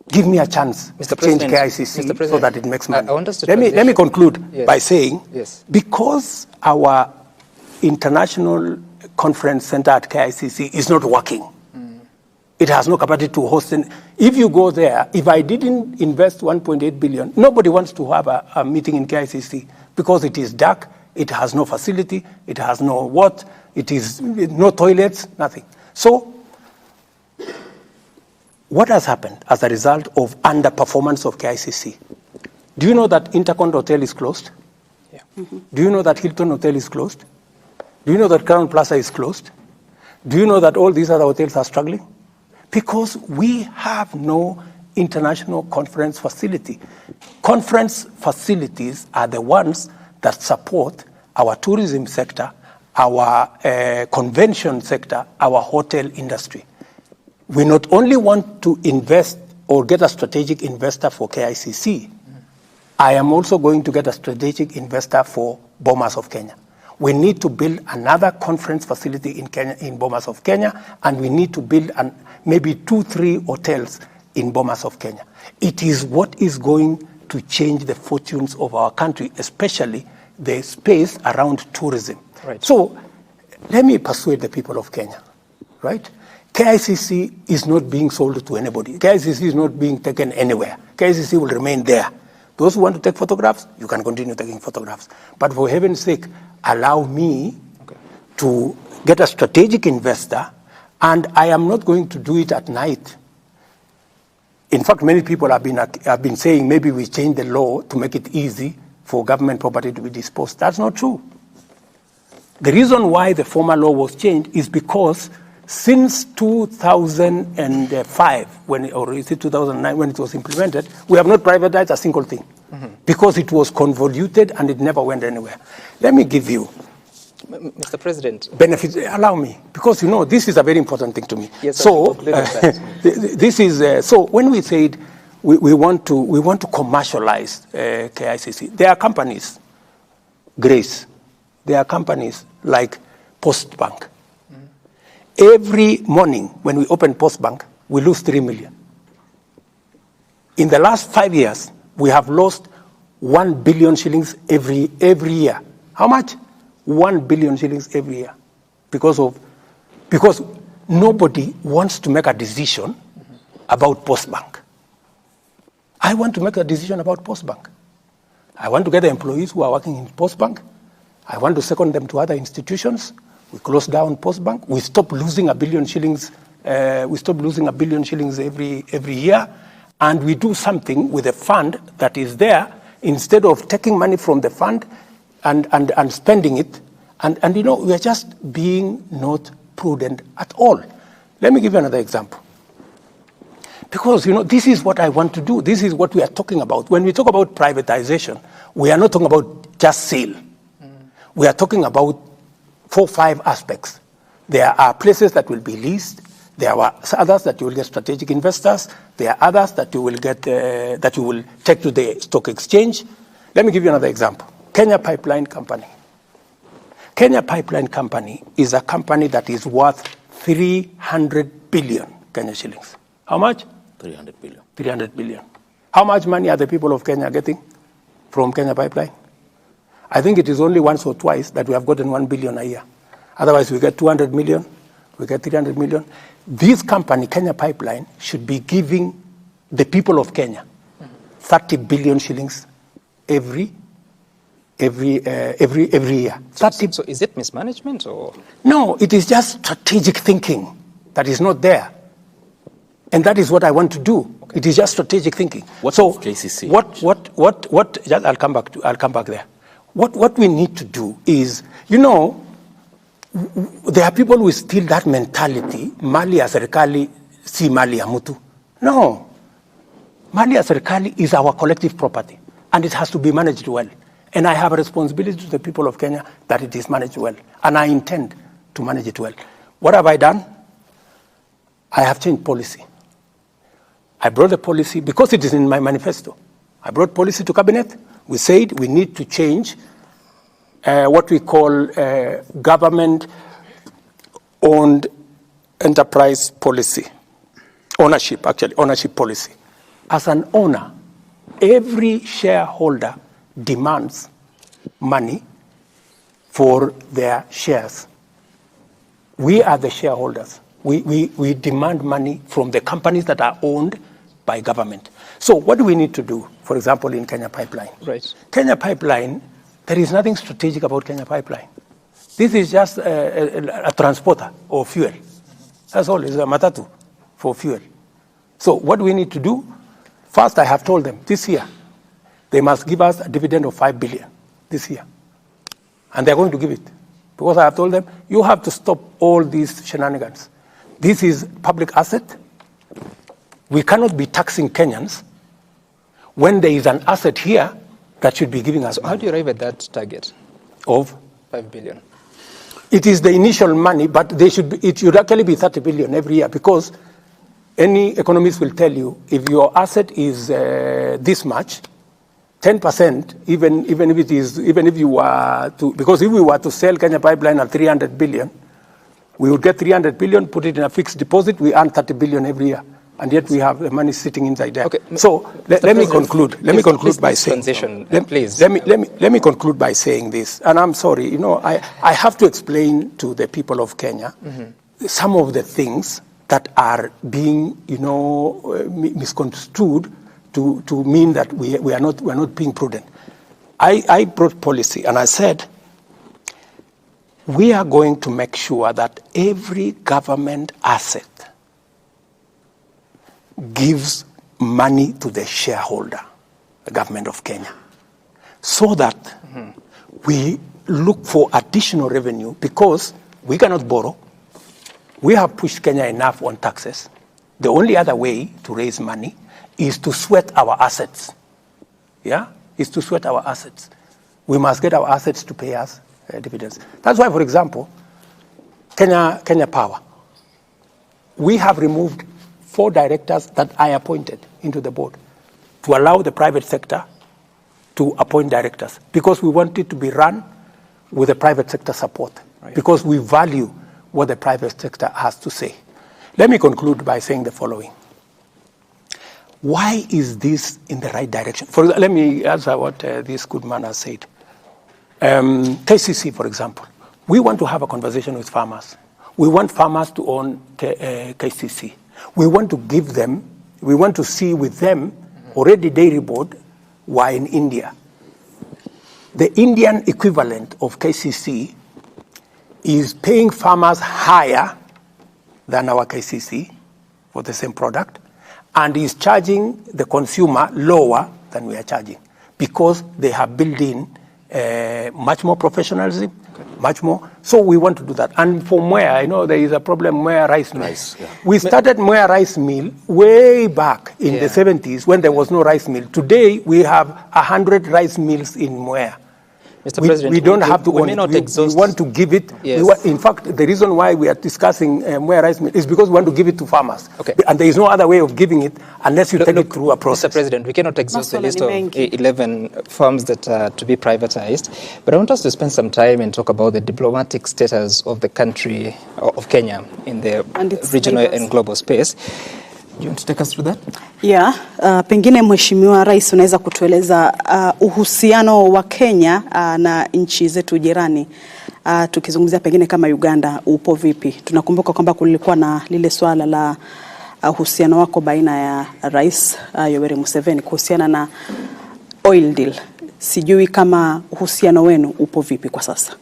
Give me a chance to change KICC so that it makes money. Let me conclude by saying, because our international conference center at KICC is not working, it has no capacity to host. If you go there, if I didn't invest 1.8 billion, nobody wants to have a meeting in KICC because it is dark, it has no facility, it has no it is no toilets, nothing. So what has happened as a result of underperformance of KICC? Do you know that Intercont Hotel is closed? Yeah. Do you know that Hilton Hotel is closed? Do you know that Crown Plaza is closed? Do you know that all these other hotels are struggling? Because we have no international conference facility. Conference facilities are the ones that support our tourism sector, our convention sector, our hotel industry. We not only want to invest or get a strategic investor for KICC, I am also going to get a strategic investor for Bomas of Kenya. We need to build another conference facility in Kenya, in Bomas of Kenya, and we need to build maybe 2-3 hotels in Bomas of Kenya. It is what is going to change the fortunes of our country, especially the space around tourism. Right. So let me persuade the people of Kenya, right? KICC is not being sold to anybody. KICC is not being taken anywhere. KICC will remain there. Those who want to take photographs, you can continue taking photographs. But for heaven's sake, allow me to get a strategic investor, and I am not going to do it at night. In fact, many people have been saying maybe we change the law to make it easy for government property to be disposed. That's not true. The reason why the former law was changed is because since 2005, or is it 2009 when it was implemented, we have not privatized a single thing because it was convoluted and it never went anywhere. Let me give you, Mr. President, benefits. Allow me, because you know this is a very important thing to me. Yes, so this is so when we said we want to commercialize KICC, there are companies, Grace, there are companies like Postbank. Every morning when we open Postbank, we lose 3 million. In the last 5 years, we have lost 1 billion shillings every year. How much? 1 billion shillings every year. Because nobody wants to make a decision about Postbank. I want to make a decision about Postbank. I want to get the employees who are working in Postbank. I want to second them to other institutions. We close down Postbank. We stop losing 1 billion shillings. We stop losing 1 billion shillings every year, and we do something with the fund that is there instead of taking money from the fund and spending it. And you know, we are just being not prudent at all. Let me give you another example. Because you know, this is what I want to do. This is what we are talking about. When we talk about privatization, we are not talking about just sale. We are talking about 4-5 aspects. There are places that will be leased. There are others that you will get strategic investors. There are others that you will get that you will take to the stock exchange. Let me give you another example. Kenya Pipeline Company. Kenya Pipeline Company is a company that is worth 300 billion Kenya shillings. How much? 300 billion. 300 billion. How much money are the people of Kenya getting from Kenya Pipeline? I think it is only once or twice that we have gotten 1 billion a year. Otherwise, we get 200 million, we get 300 million. This company, Kenya Pipeline, should be giving the people of Kenya 30 billion shillings every year. So is it mismanagement or? No, it is just strategic thinking that is not there. And that is what I want to do. Okay. It is just strategic thinking. What's so KCC? Just I'll come back there. What we need to do is, you know, there are people who still that mentality, mali ya serikali si mali ya mtu. No. Mali ya serikali is our collective property, and it has to be managed well. And I have a responsibility to the people of Kenya that it is managed well, and I intend to manage it well. What have I done? I have changed policy. I brought the policy, because it is in my manifesto. I brought policy to cabinet. We said we need to change what we call government-owned enterprise policy. Ownership policy. As an owner, every shareholder demands money for their shares. We are the shareholders. We demand money from the companies that are owned by government. So what do we need to do, for example, in Kenya Pipeline? Right. Kenya Pipeline, there is nothing strategic about Kenya Pipeline. This is just a transporter of fuel. That's all. It's a matatu for fuel. So what we need to do, first I have told them this year, they must give us a dividend of 5 billion this year. And they're going to give it. Because I have told them, you have to stop all these shenanigans. This is public asset. We cannot be taxing Kenyans when there is an asset here that should be giving us So money. how do you arrive at that target Of? 5 billion? It is the initial money, but it should actually be 30 billion every year, because any economist will tell you if your asset is this much, 10%, even if you were to, because if we were to sell Kenya Pipeline at 300 billion, we would get 300 billion, put it in a fixed deposit, we earn 30 billion every year. And yet we have the money sitting inside there. Okay. So let me conclude. Let me conclude by saying. Let me conclude by saying this. And I'm sorry, you know, I have to explain to the people of Kenya some of the things that are being, you know, misconstrued to mean that we are not being prudent. I brought policy and I said, we are going to make sure that every government asset gives money to the shareholder, the government of Kenya, so that we look for additional revenue, because we cannot borrow. We have pushed Kenya enough on taxes. The only other way to raise money is to sweat our assets. Yeah? Is to sweat our assets. We must get our assets to pay us dividends. That's why, for example, Kenya Power, we have removed 4 directors that I appointed into the board to allow the private sector to appoint directors, because we want it to be run with the private sector support, because we value what the private sector has to say. Let me conclude by saying the following. Why is this in the right direction? Let me answer what this good man has said. KCC, for example, we want to have a conversation with farmers. We want farmers to own KCC. We want to give them, we want to see with them, already dairy board were in India. The Indian equivalent of KCC is paying farmers higher than our KCC for the same product, and is charging the consumer lower than we are charging, because they have built in much more professionalism, much more. So we want to do that. And for Mwea, I know there is a problem, Mwea rice mill. We started Mwea rice mill way back in the 70s when there was no rice mill. Today we have 100 rice mills in Mwea. Mr. President, we don't have to own it. We want to give it. Yes. In fact, the reason why we are discussing Mwea rice mill is because we want to give it to farmers. Okay. And there is no other way of giving it unless you take it through a process. Mr. President, we cannot exhaust the list of 11 farms that are to be privatized. But I want us to spend some time and talk about the diplomatic status of the country, of Kenya, in the regional and global space. Do you want to take us through that? Yeah, pengine Mheshimiwa Rais unaweza kutueleza uhusiano wa Kenya na nchi zetu jirani, tukizungumzia pengine kama Uganda upo vipi? Tunakumbuka kwamba kulikuwa na lile swala la uhusiano wako baina ya Rais Yoweri Museveni kuhusiana na oil deal. Sijui kama uhusiano wenu upo vipi kwa sasa?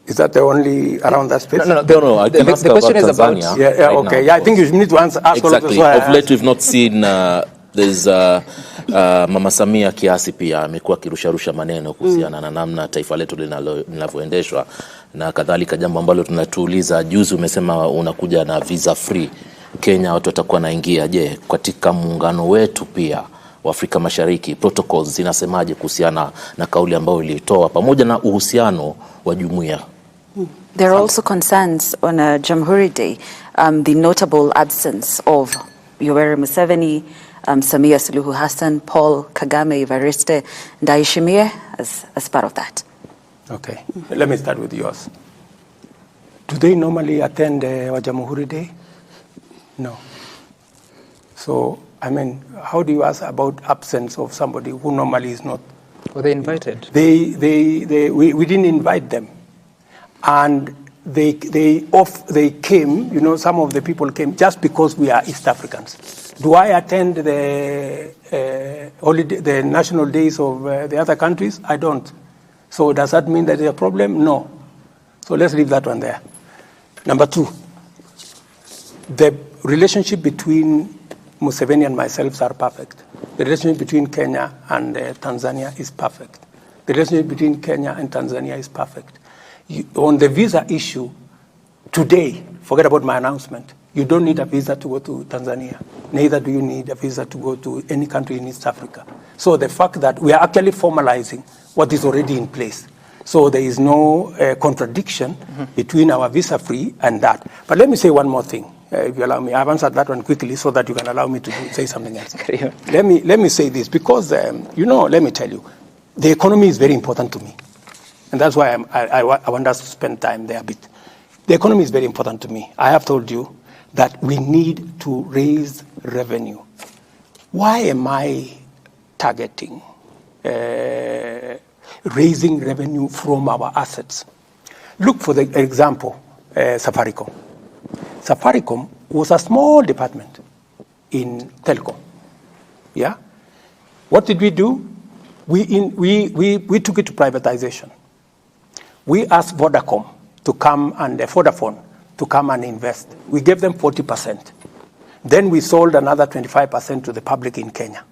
Is that the only around that space? No. I can ask the question is about Tanzania. Okay. Yeah, I think you need to ask exactly. Of late, we've not seen there's Mama Samia kiasi pia amekuwa kirusharusha maneno kuhusiana na namna taifa letu linavyoendeshwa na kadhalika, jambo ambalo tunatuuliza. Juzi umesema unakuja na visa free Kenya, watu watakuwa naingia. Je, katika muungano wetu pia wa Afrika Mashariki protocols zinasemaje kuhusiana na kauli ambayo ilitoa pamoja na uhusiano wa jumuiya? There are also concerns on Jamhuri Day, the notable absence of Yoweri Museveni, Samia Suluhu Hassan, Paul Kagame, Evariste Ndayishimiye as part of that. Okay, let me start with yours. Do they normally attend Jamhuri Day? No. So, I mean, how do you ask about absence of somebody who normally is not? Were they invited? We didn't invite them. And they came, you know, some of the people came just because we are East Africans. Do I attend the national days of the other countries? I don't. So does that mean that there's a problem? No. So let's leave that one there. Number 2, The relationship between Museveni and myself are perfect. The relationship between Kenya and Tanzania is perfect. The relationship between Kenya and Tanzania is perfect. On the visa issue, today, forget about my announcement, you don't need a visa to go to Tanzania. Neither do you need a visa to go to any country in East Africa. So the fact that we are actually formalizing what is already in place. So there is no contradiction between our visa-free and that. But let me say one more thing, if you allow me. I've answered that one quickly so that you can allow me to say something else. Let me say this, because, let me tell you, the economy is very important to me. And that's why I want us to spend time there a bit. The economy is very important to me. I have told you that we need to raise revenue. Why am I targeting raising revenue from our assets? Look, for the example, Safaricom. Safaricom was a small department in telecom. Yeah? What did we do? We took it to privatization. We asked Vodafone to come and invest. We gave them 40%. Then we sold another 25% to the public in Kenya.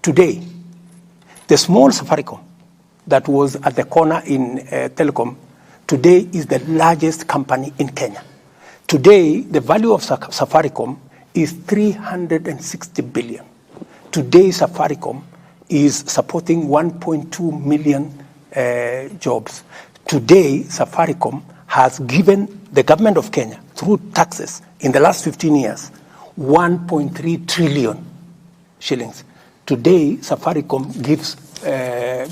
Today, the small Safaricom that was at the corner in telecom today is the largest company in Kenya. Today, the value of Safaricom is 360 billion. Today, Safaricom is supporting 1.2 million jobs. Today, Safaricom has given the government of Kenya, through taxes, in the last 15 years, 1.3 trillion shillings. Today, Safaricom gives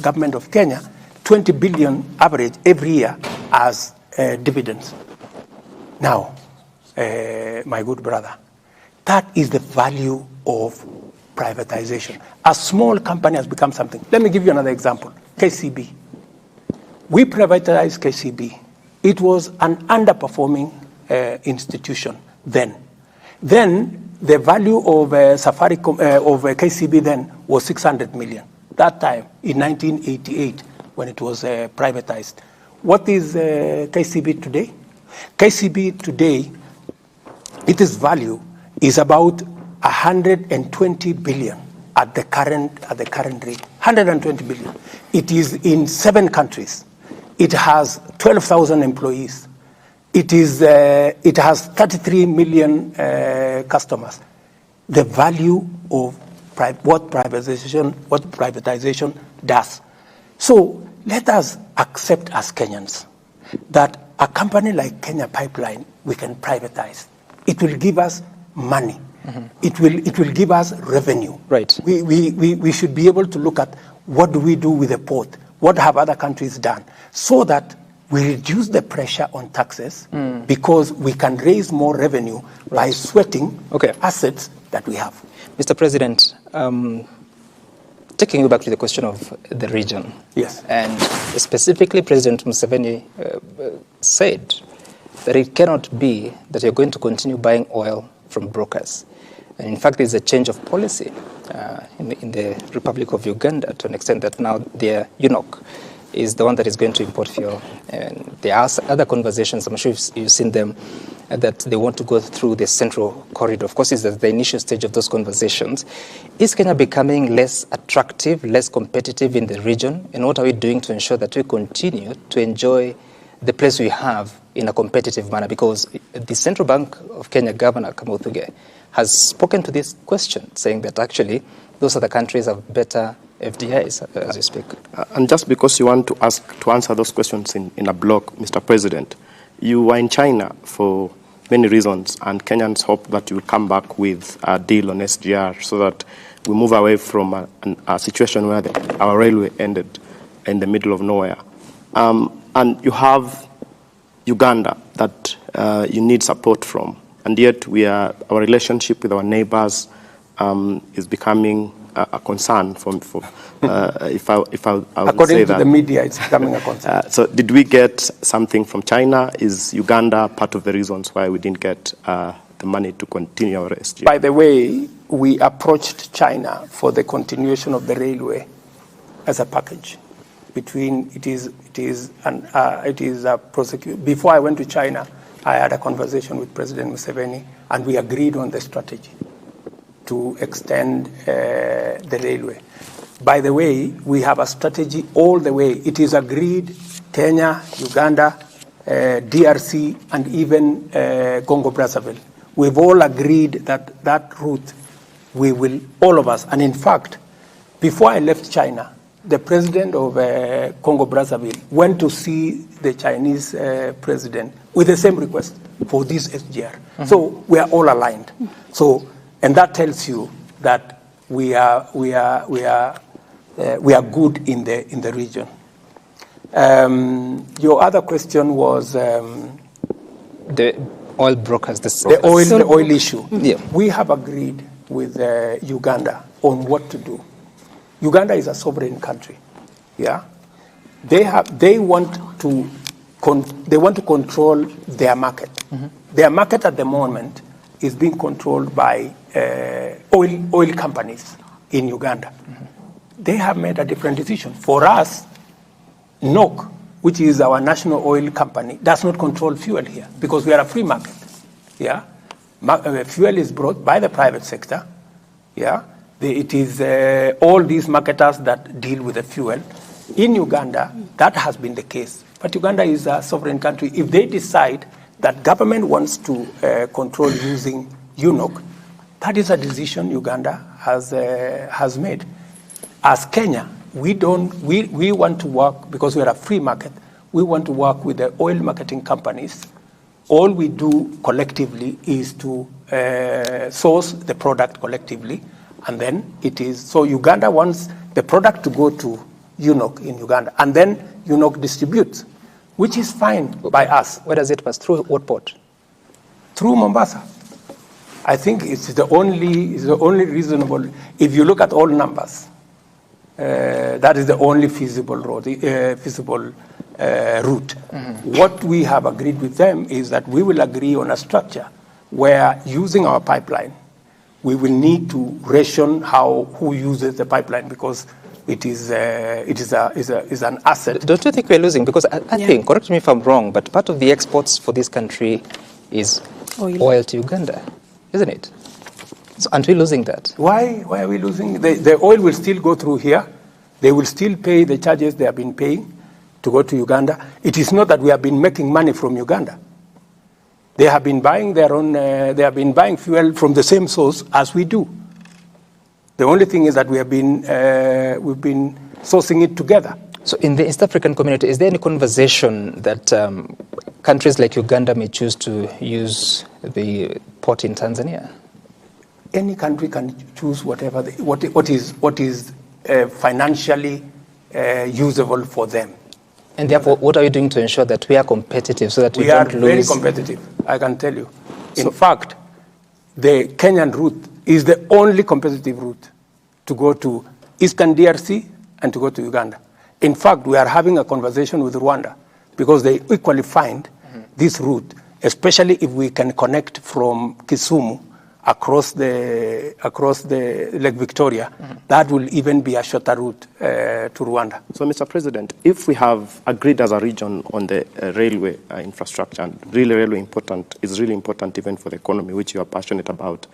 government of Kenya 20 billion average every year as dividends. Now, my good brother, that is the value of privatization. A small company has become something. Let me give you another example. KCB. We privatized KCB. It was an underperforming institution then. Then the value of Safaricom, of KCB then was 600 million. That time, in 1988, when it was privatized. What is KCB today? KCB today, its value is about 120 billion at the current rate. 120 billion. It is in 7 countries. It has 12,000 employees. It has 33 million customers. The value of what privatization does. So let us accept as Kenyans that a company like Kenya Pipeline, we can privatize. It will give us money. It will give us revenue. Right. We should be able to look at what do we do with the port, what have other countries done, so that we reduce the pressure on taxes because we can raise more revenue by sweating assets that we have. Mr. President, taking you back to the question of the region. Yes. And specifically, President Museveni said that it cannot be that you're going to continue buying oil from brokers. And in fact, there's a change of policy in the Republic of Uganda to an extent that now their eunuch is the one that is going to import fuel. And there are other conversations, I'm sure you've seen them, that they want to go through the central corridor. Of course, it's at the initial stage of those conversations. Is Kenya becoming less attractive, less competitive in the region? And what are we doing to ensure that we continue to enjoy the place we have in a competitive manner? Because the Central Bank of Kenya Governor Kamuthuge has spoken to this question, saying that actually those are the countries have better FDIs as you speak. And just because you want to answer those questions in a block, Mr. President, you were in China for many reasons, and Kenyans hope that you will come back with a deal on SGR so that we move away from a situation where our railway ended in the middle of nowhere. And you have Uganda that you need support from, and yet our relationship with our neighbors is becoming a concern if I would according say to that. the media, it's becoming a concern. So did we get something from China? Is Uganda part of the reasons why we didn't get the money to continue our SGR? By the way, we approached China for the continuation of the railway as a package. Before I went to China, I had a conversation with President Museveni, and we agreed on the strategy to extend the railway. By the way, we have a strategy all the way. It is agreed Kenya, Uganda, DRC, and even Congo-Brazzaville. We've all agreed that that route, we will, all of us, and in fact, before I left China, the president of Congo-Brazzaville went to see the Chinese president with the same request for this SGR. Mm-hmm. So we are all aligned. So, and that tells you that we are good in the region. Your other question was the oil brokers. The oil issue. Yeah. We have agreed with Uganda on what to do. Uganda is a sovereign country. Yeah, they want to control their market. Mm-hmm. Their market at the moment is being controlled by oil companies in Uganda. Mm-hmm. They have made a different decision. For us, NOC, which is our national oil company, does not control fuel here because we are a free market. Yeah, fuel is brought by the private sector. Yeah, it is all these marketers that deal with the fuel. In Uganda, that has been the case. But Uganda is a sovereign country. If they decide that government wants to control using UNOC, that is a decision Uganda has made. As Kenya, we want to work, because we are a free market, we want to work with the oil marketing companies. All we do collectively is to source the product collectively, and then it is, so Uganda wants the product to go to UNOC in Uganda, and then UNOC distributes, which is fine by us. Where does it pass? Through what port? Through Mombasa. I think it's the only reasonable, if you look at all numbers, that is the only feasible route. Mm-hmm. What we have agreed with them is that we will agree on a structure where, using our pipeline, we will need to ration who uses the pipeline, because it is an asset. Don't you think we're losing? Because I think, correct me if I'm wrong, but part of the exports for this country is oil to Uganda, isn't it? So aren't we losing that? Why are we losing? The oil will still go through here. They will still pay the charges they have been paying to go to Uganda. It is not that we have been making money from Uganda. They have been buying their own. They have been buying fuel from the same source as we do. The only thing is that we've been sourcing it together. So in the East African community, is there any conversation that countries like Uganda may choose to use the port in Tanzania? Any country can choose whatever what is financially usable for them. And therefore, what are you doing to ensure that we are competitive so that we don't lose? We are very competitive, I can tell you. In fact, the Kenyan route is the only competitive route to go to Eastern DRC and to go to Uganda. In fact, we are having a conversation with Rwanda because they equally find this route, especially if we can connect from Kisumu across the Lake Victoria. That will even be a shorter route to Rwanda. So, Mr. President, if we have agreed as a region on the railway infrastructure, and really is really important even for the economy, which you are passionate about,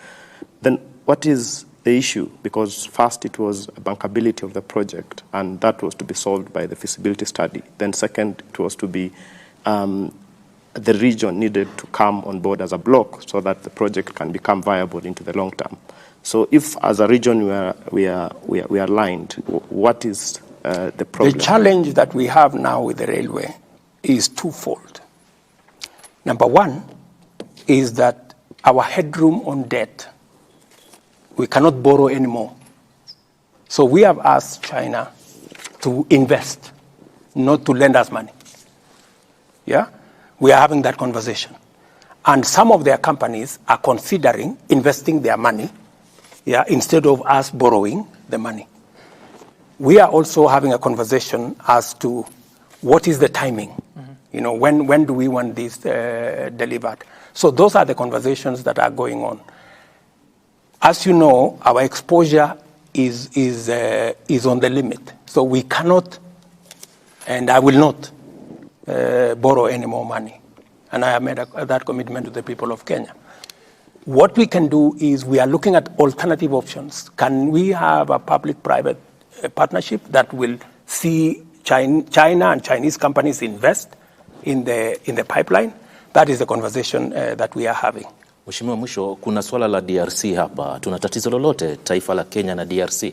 then what is the issue? Because first it was bankability of the project, and that was to be solved by the feasibility study. Then second, it was to be the region needed to come on board as a block so that the project can become viable into the long term. So if as a region we are aligned, what is the problem? The challenge that we have now with the railway is twofold. Number one is that our headroom on debt, we cannot borrow anymore. So we have asked China to invest, not to lend us money. Yeah? We are having that conversation. And some of their companies are considering investing their money, instead of us borrowing the money. We are also having a conversation as to what is the timing. Mm-hmm. When do we want this delivered? So those are the conversations that are going on. As you know, our exposure is on the limit. So we cannot, and I will not, borrow any more money. and I have made that commitment to the people of Kenya. What we can do is we are looking at alternative options. Can we have a public-private partnership that will see China and Chinese companies invest in the pipeline? That is the conversation that we are having. Mheshimiwa, mwisho, kuna swala la DRC hapa. Tuna tatizo lolote taifa la Kenya na DRC?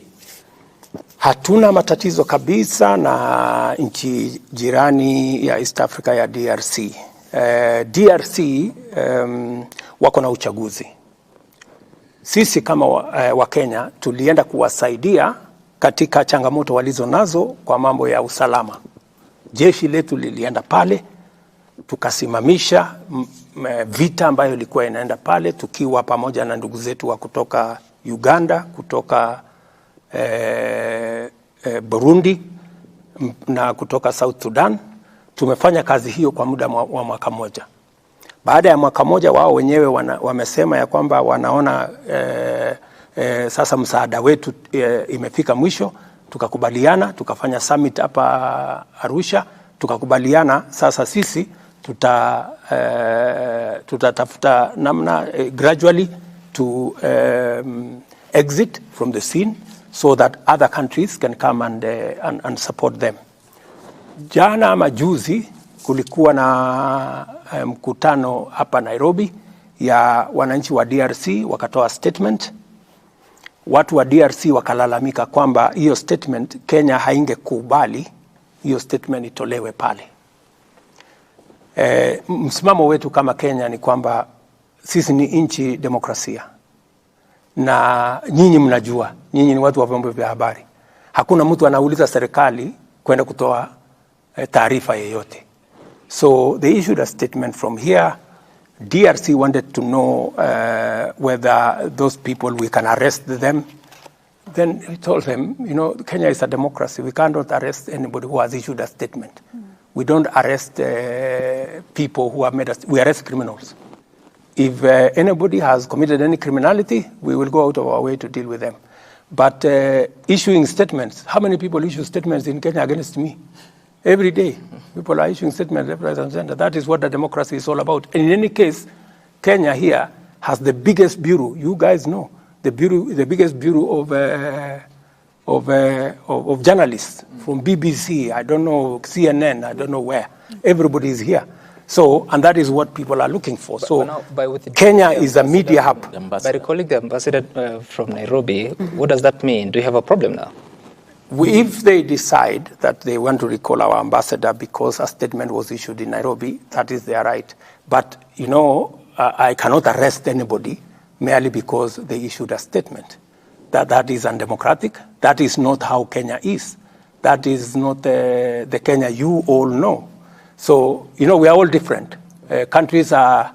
Hatuna matatizo kabisa na nchi jirani ya East Africa ya DRC. DRC wako na uchaguzi. Sisi kama wa Kenya tulienda kuwasaidia katika changamoto walizo nazo kwa mambo ya usalama. Jeshi letu lilienda pale, tukasimamisha vita ambayo ilikuwa inaenda pale, tukiwa pamoja na ndugu zetu wa kutoka Uganda, kutoka Burundi na kutoka South Sudan. Tumefanya kazi hiyo kwa muda wa mwaka mmoja. Baada ya mwaka mmoja, wao wenyewe wamesema ya kwamba wanaona sasa msaada wetu imefika mwisho. Tukakubaliana, tukafanya summit hapa Arusha, tukakubaliana sasa sisi tutatafuta namna gradually to exit from the scene so that other countries can come and support them. Jana ama juzi kulikuwa na mkutano hapa Nairobi ya wananchi wa DRC, wakatoa statement. Watu wa DRC wakalalamika kwamba hiyo statement Kenya haingekubali hiyo statement itolewe pale. Msimamo wetu kama Kenya ni kwamba sisi ni nchi demokrasia. Na nyinyi mnajua, nyinyi ni watu wa vyombo vya habari. Hakuna mtu anauliza serikali kwenda kutoa taarifa yeyote. So they issued a statement from here. DRC wanted to know whether those people, we can arrest them. Then we told them, you know, Kenya is a democracy. We cannot arrest anybody who has issued a statement. We don't arrest people who have made us. We arrest criminals. If anybody has committed any criminality, we will go out of our way to deal with them. But issuing statements, how many people issue statements in Kenya against me? Every day, people are issuing statements left, right, and center. That is what the democracy is all about. And in any case, Kenya here has the biggest bureau. You guys know the biggest bureau of journalists from BBC. I don't know, CNN. I don't know where. Everybody is here. So, and that is what people are looking for. So, Kenya is a media hub. By recalling the ambassador from Nairobi, what does that mean? Do you have a problem now? If they decide that they want to recall our ambassador because a statement was issued in Nairobi, that is their right. But, you know, I cannot arrest anybody merely because they issued a statement. That is undemocratic. That is not how Kenya is. That is not the Kenya you all know. So, you know, we are all different. Countries are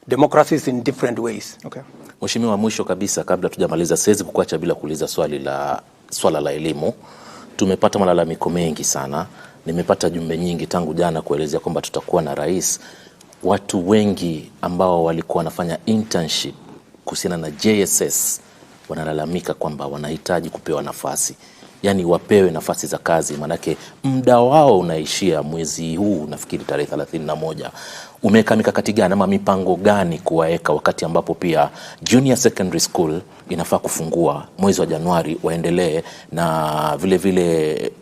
democracies in different ways. Okay. Mheshimiwa, mwisho kabisa kabla tujamaliza, siwezi kukuacha bila kuuliza swala la elimu. Tumepata malalamiko mengi sana. Nimepata jumbe nyingi tangu jana kuelezea kwamba tutakuwa na rais. Watu wengi ambao walikuwa wanafanya internship kuhusiana na JSS wanalalamika kwamba wanahitaji kupewa nafasi. Yani wapewe nafasi za kazi, manake muda wao unaishia mwezi huu, nafikiri tarehe 31. Umeweka mikakati gani ama mipango gani kuwaeka wakati ambapo pia junior secondary school inafaa kufungua mwezi wa Januari, waendelee na vile vile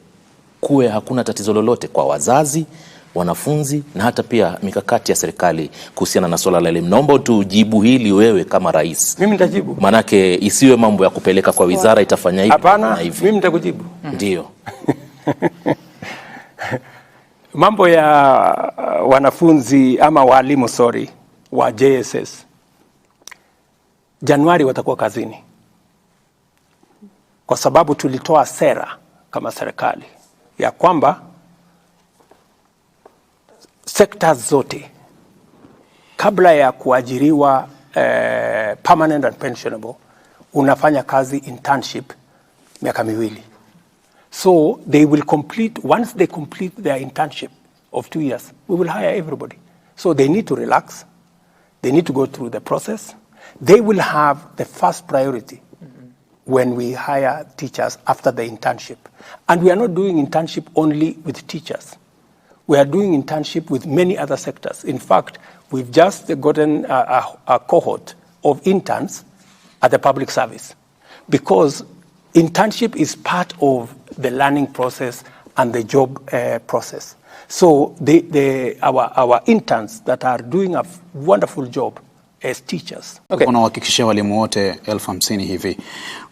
kuwe hakuna tatizo lolote kwa wazazi, wanafunzi na hata pia mikakati ya serikali kuhusiana na swala la elimu? Naomba tujibu hili wewe kama rais. Mimi nitajibu. Manake isiwe mambo ya kupeleka kwa wizara itafanya hivi. Hapana, mimi nitakujibu. Ndio. Mambo ya wanafunzi ama walimu wa JSS, Januari watakuwa kazini. Kwa sababu tulitoa sera kama serikali ya kwamba sekta zote kabla ya kuajiriwa permanent and pensionable unafanya kazi internship miaka 2. So they will complete, once they complete their internship of 2 years, we will hire everybody. So they need to relax. They need to go through the process. They will have the first priority when we hire teachers after the internship. And we are not doing internship only with teachers. We are doing internship with many other sectors. In fact, We've just gotten a cohort of interns at the public service, because internship is part of the learning process and the job process. So our interns that are doing a wonderful job as teachers. Okay. Unahakikishia walimu wote 50,000 hivi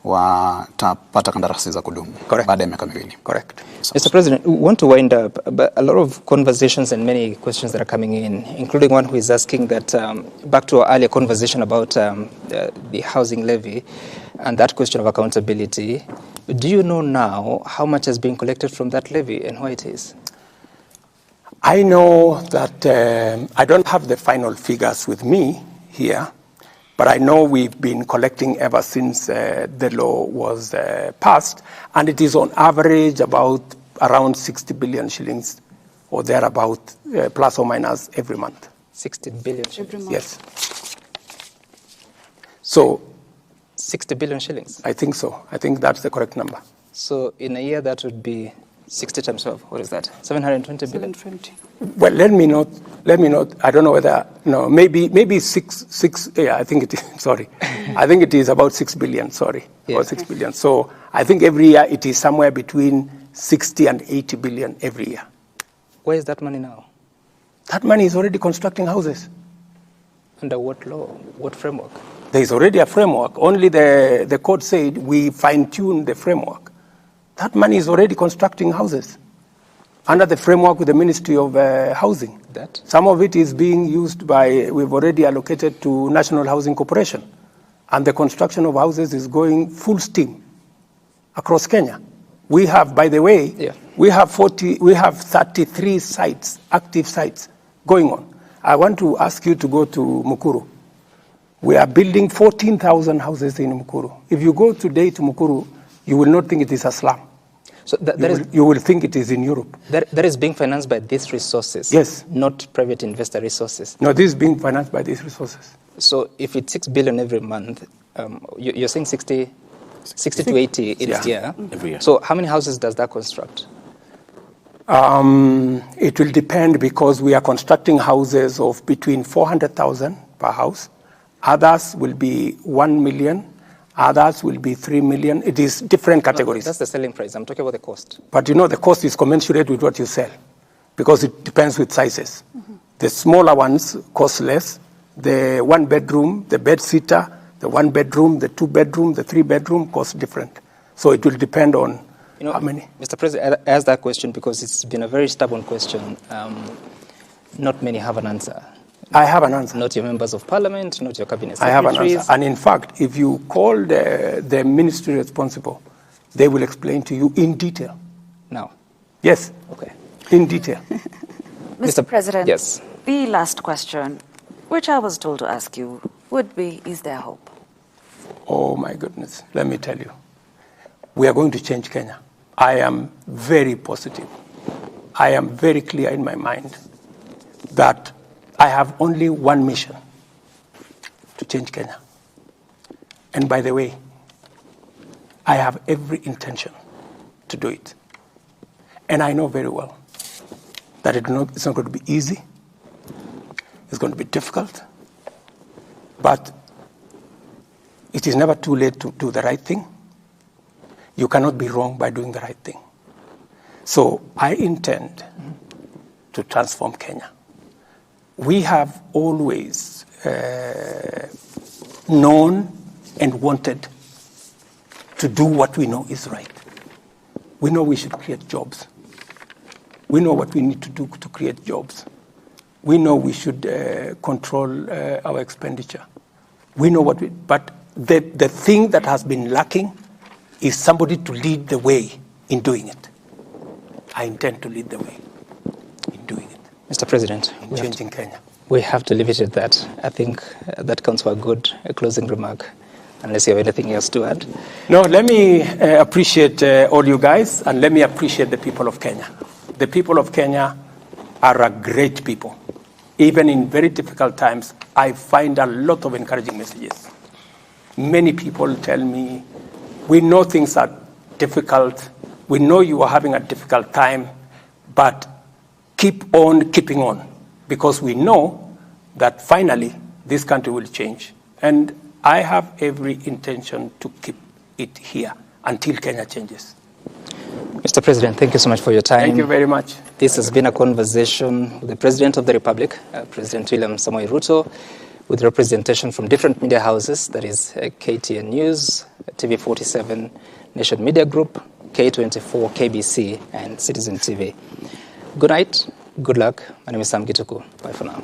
watapata kandarasi za kudumu baada ya miaka miwili. Correct. Mr. President, we want to wind up, but a lot of conversations and many questions that are coming in, including one who is asking that, back to our earlier conversation about the housing levy and that question of accountability, do you know now how much has been collected from that levy and why it is? I know that I don't have the final figures with me here, but I know we've been collecting ever since the law was passed, and it is on average about around 60 billion shillings or thereabout, plus or minus every month. 60 billion shillings? Every month. Yes. So 60 billion shillings? I think so. I think that's the correct number. So in a year that would be 60 times 12. What is that? 720 billion? 720. Well, let me not, I don't know whether, no, maybe six, yeah, I think it is, sorry. I think it is about 6 billion, sorry, yeah. About 6 billion. So I think every year it is somewhere between 60 and 80 billion every year. Where is that money now? That money is already constructing houses. Under what law? What framework? There is already a framework. Only the court said we fine-tune the framework. That money is already constructing houses under the framework with the Ministry of Housing. That? Some of it is being used we've already allocated to National Housing Corporation. And the construction of houses is going full steam across Kenya. We have, by the way, yeah. we have 33 sites, active sites going on. I want to ask you to go to Mukuru. We are building 14,000 houses in Mukuru. If you go today to Mukuru, you will not think it is a slum. So you will think it is in Europe. That is being financed by these resources? Yes. Not private investor resources? No, this is being financed by these resources. So if it's 6 billion every month, you're saying 60 to 80 each year? Every year. So how many houses does that construct? It will depend, because we are constructing houses of between 400,000 per house. Others will be 1 million. Others will be 3 million. It is different categories. No, that's the selling price. I'm talking about the cost. But you know, the cost is commensurate with what you sell, because it depends with sizes. Mm-hmm. The smaller ones cost less. The 1 bedroom, the bed sitter, the 1 bedroom, the 2 bedroom, the 3 bedroom cost different. So it will depend on how many. Mr. President, I asked that question because it's been a very stubborn question. Not many have an answer. I have an answer. Not your members of parliament, not your cabinet secretaries. I have an answer. And in fact, if you call the ministry responsible, they will explain to you in detail. Now? Yes. Okay. In detail. Mr. President, yes. The last question, which I was told to ask you, would be, is there hope? Oh my goodness, let me tell you. We are going to change Kenya. I am very positive. I am very clear in my mind that I have only one mission: to change Kenya. And by the way, I have every intention to do it. And I know very well that it's not going to be easy. It's going to be difficult. But it is never too late to do the right thing. You cannot be wrong by doing the right thing. So I intend to transform Kenya. We have always known and wanted to do what we know is right. We know we should create jobs. We know what we need to do to create jobs. We know we should control our expenditure. We know but the thing that has been lacking is somebody to lead the way in doing it. I intend to lead the way in doing it. Mr. President, in changing Kenya. We have to leave it at that. I think that counts for a good closing remark, unless you have anything else to add. No, let me appreciate all you guys, and let me appreciate the people of Kenya. The people of Kenya are a great people. Even in very difficult times, I find a lot of encouraging messages. Many people tell me, we know things are difficult, we know you are having a difficult time, but keep on keeping on, because we know that finally this country will change. And I have every intention to keep it here until Kenya changes. Mr. President, thank you so much for your time. Thank you very much. This has been a conversation with the President of the Republic, President William Samoei Ruto, with representation from different media houses, that is KTN News, TV47, Nation Media Group, K24, KBC, and Citizen TV. Good night, good luck. My name is Sam Gituku. Bye for now.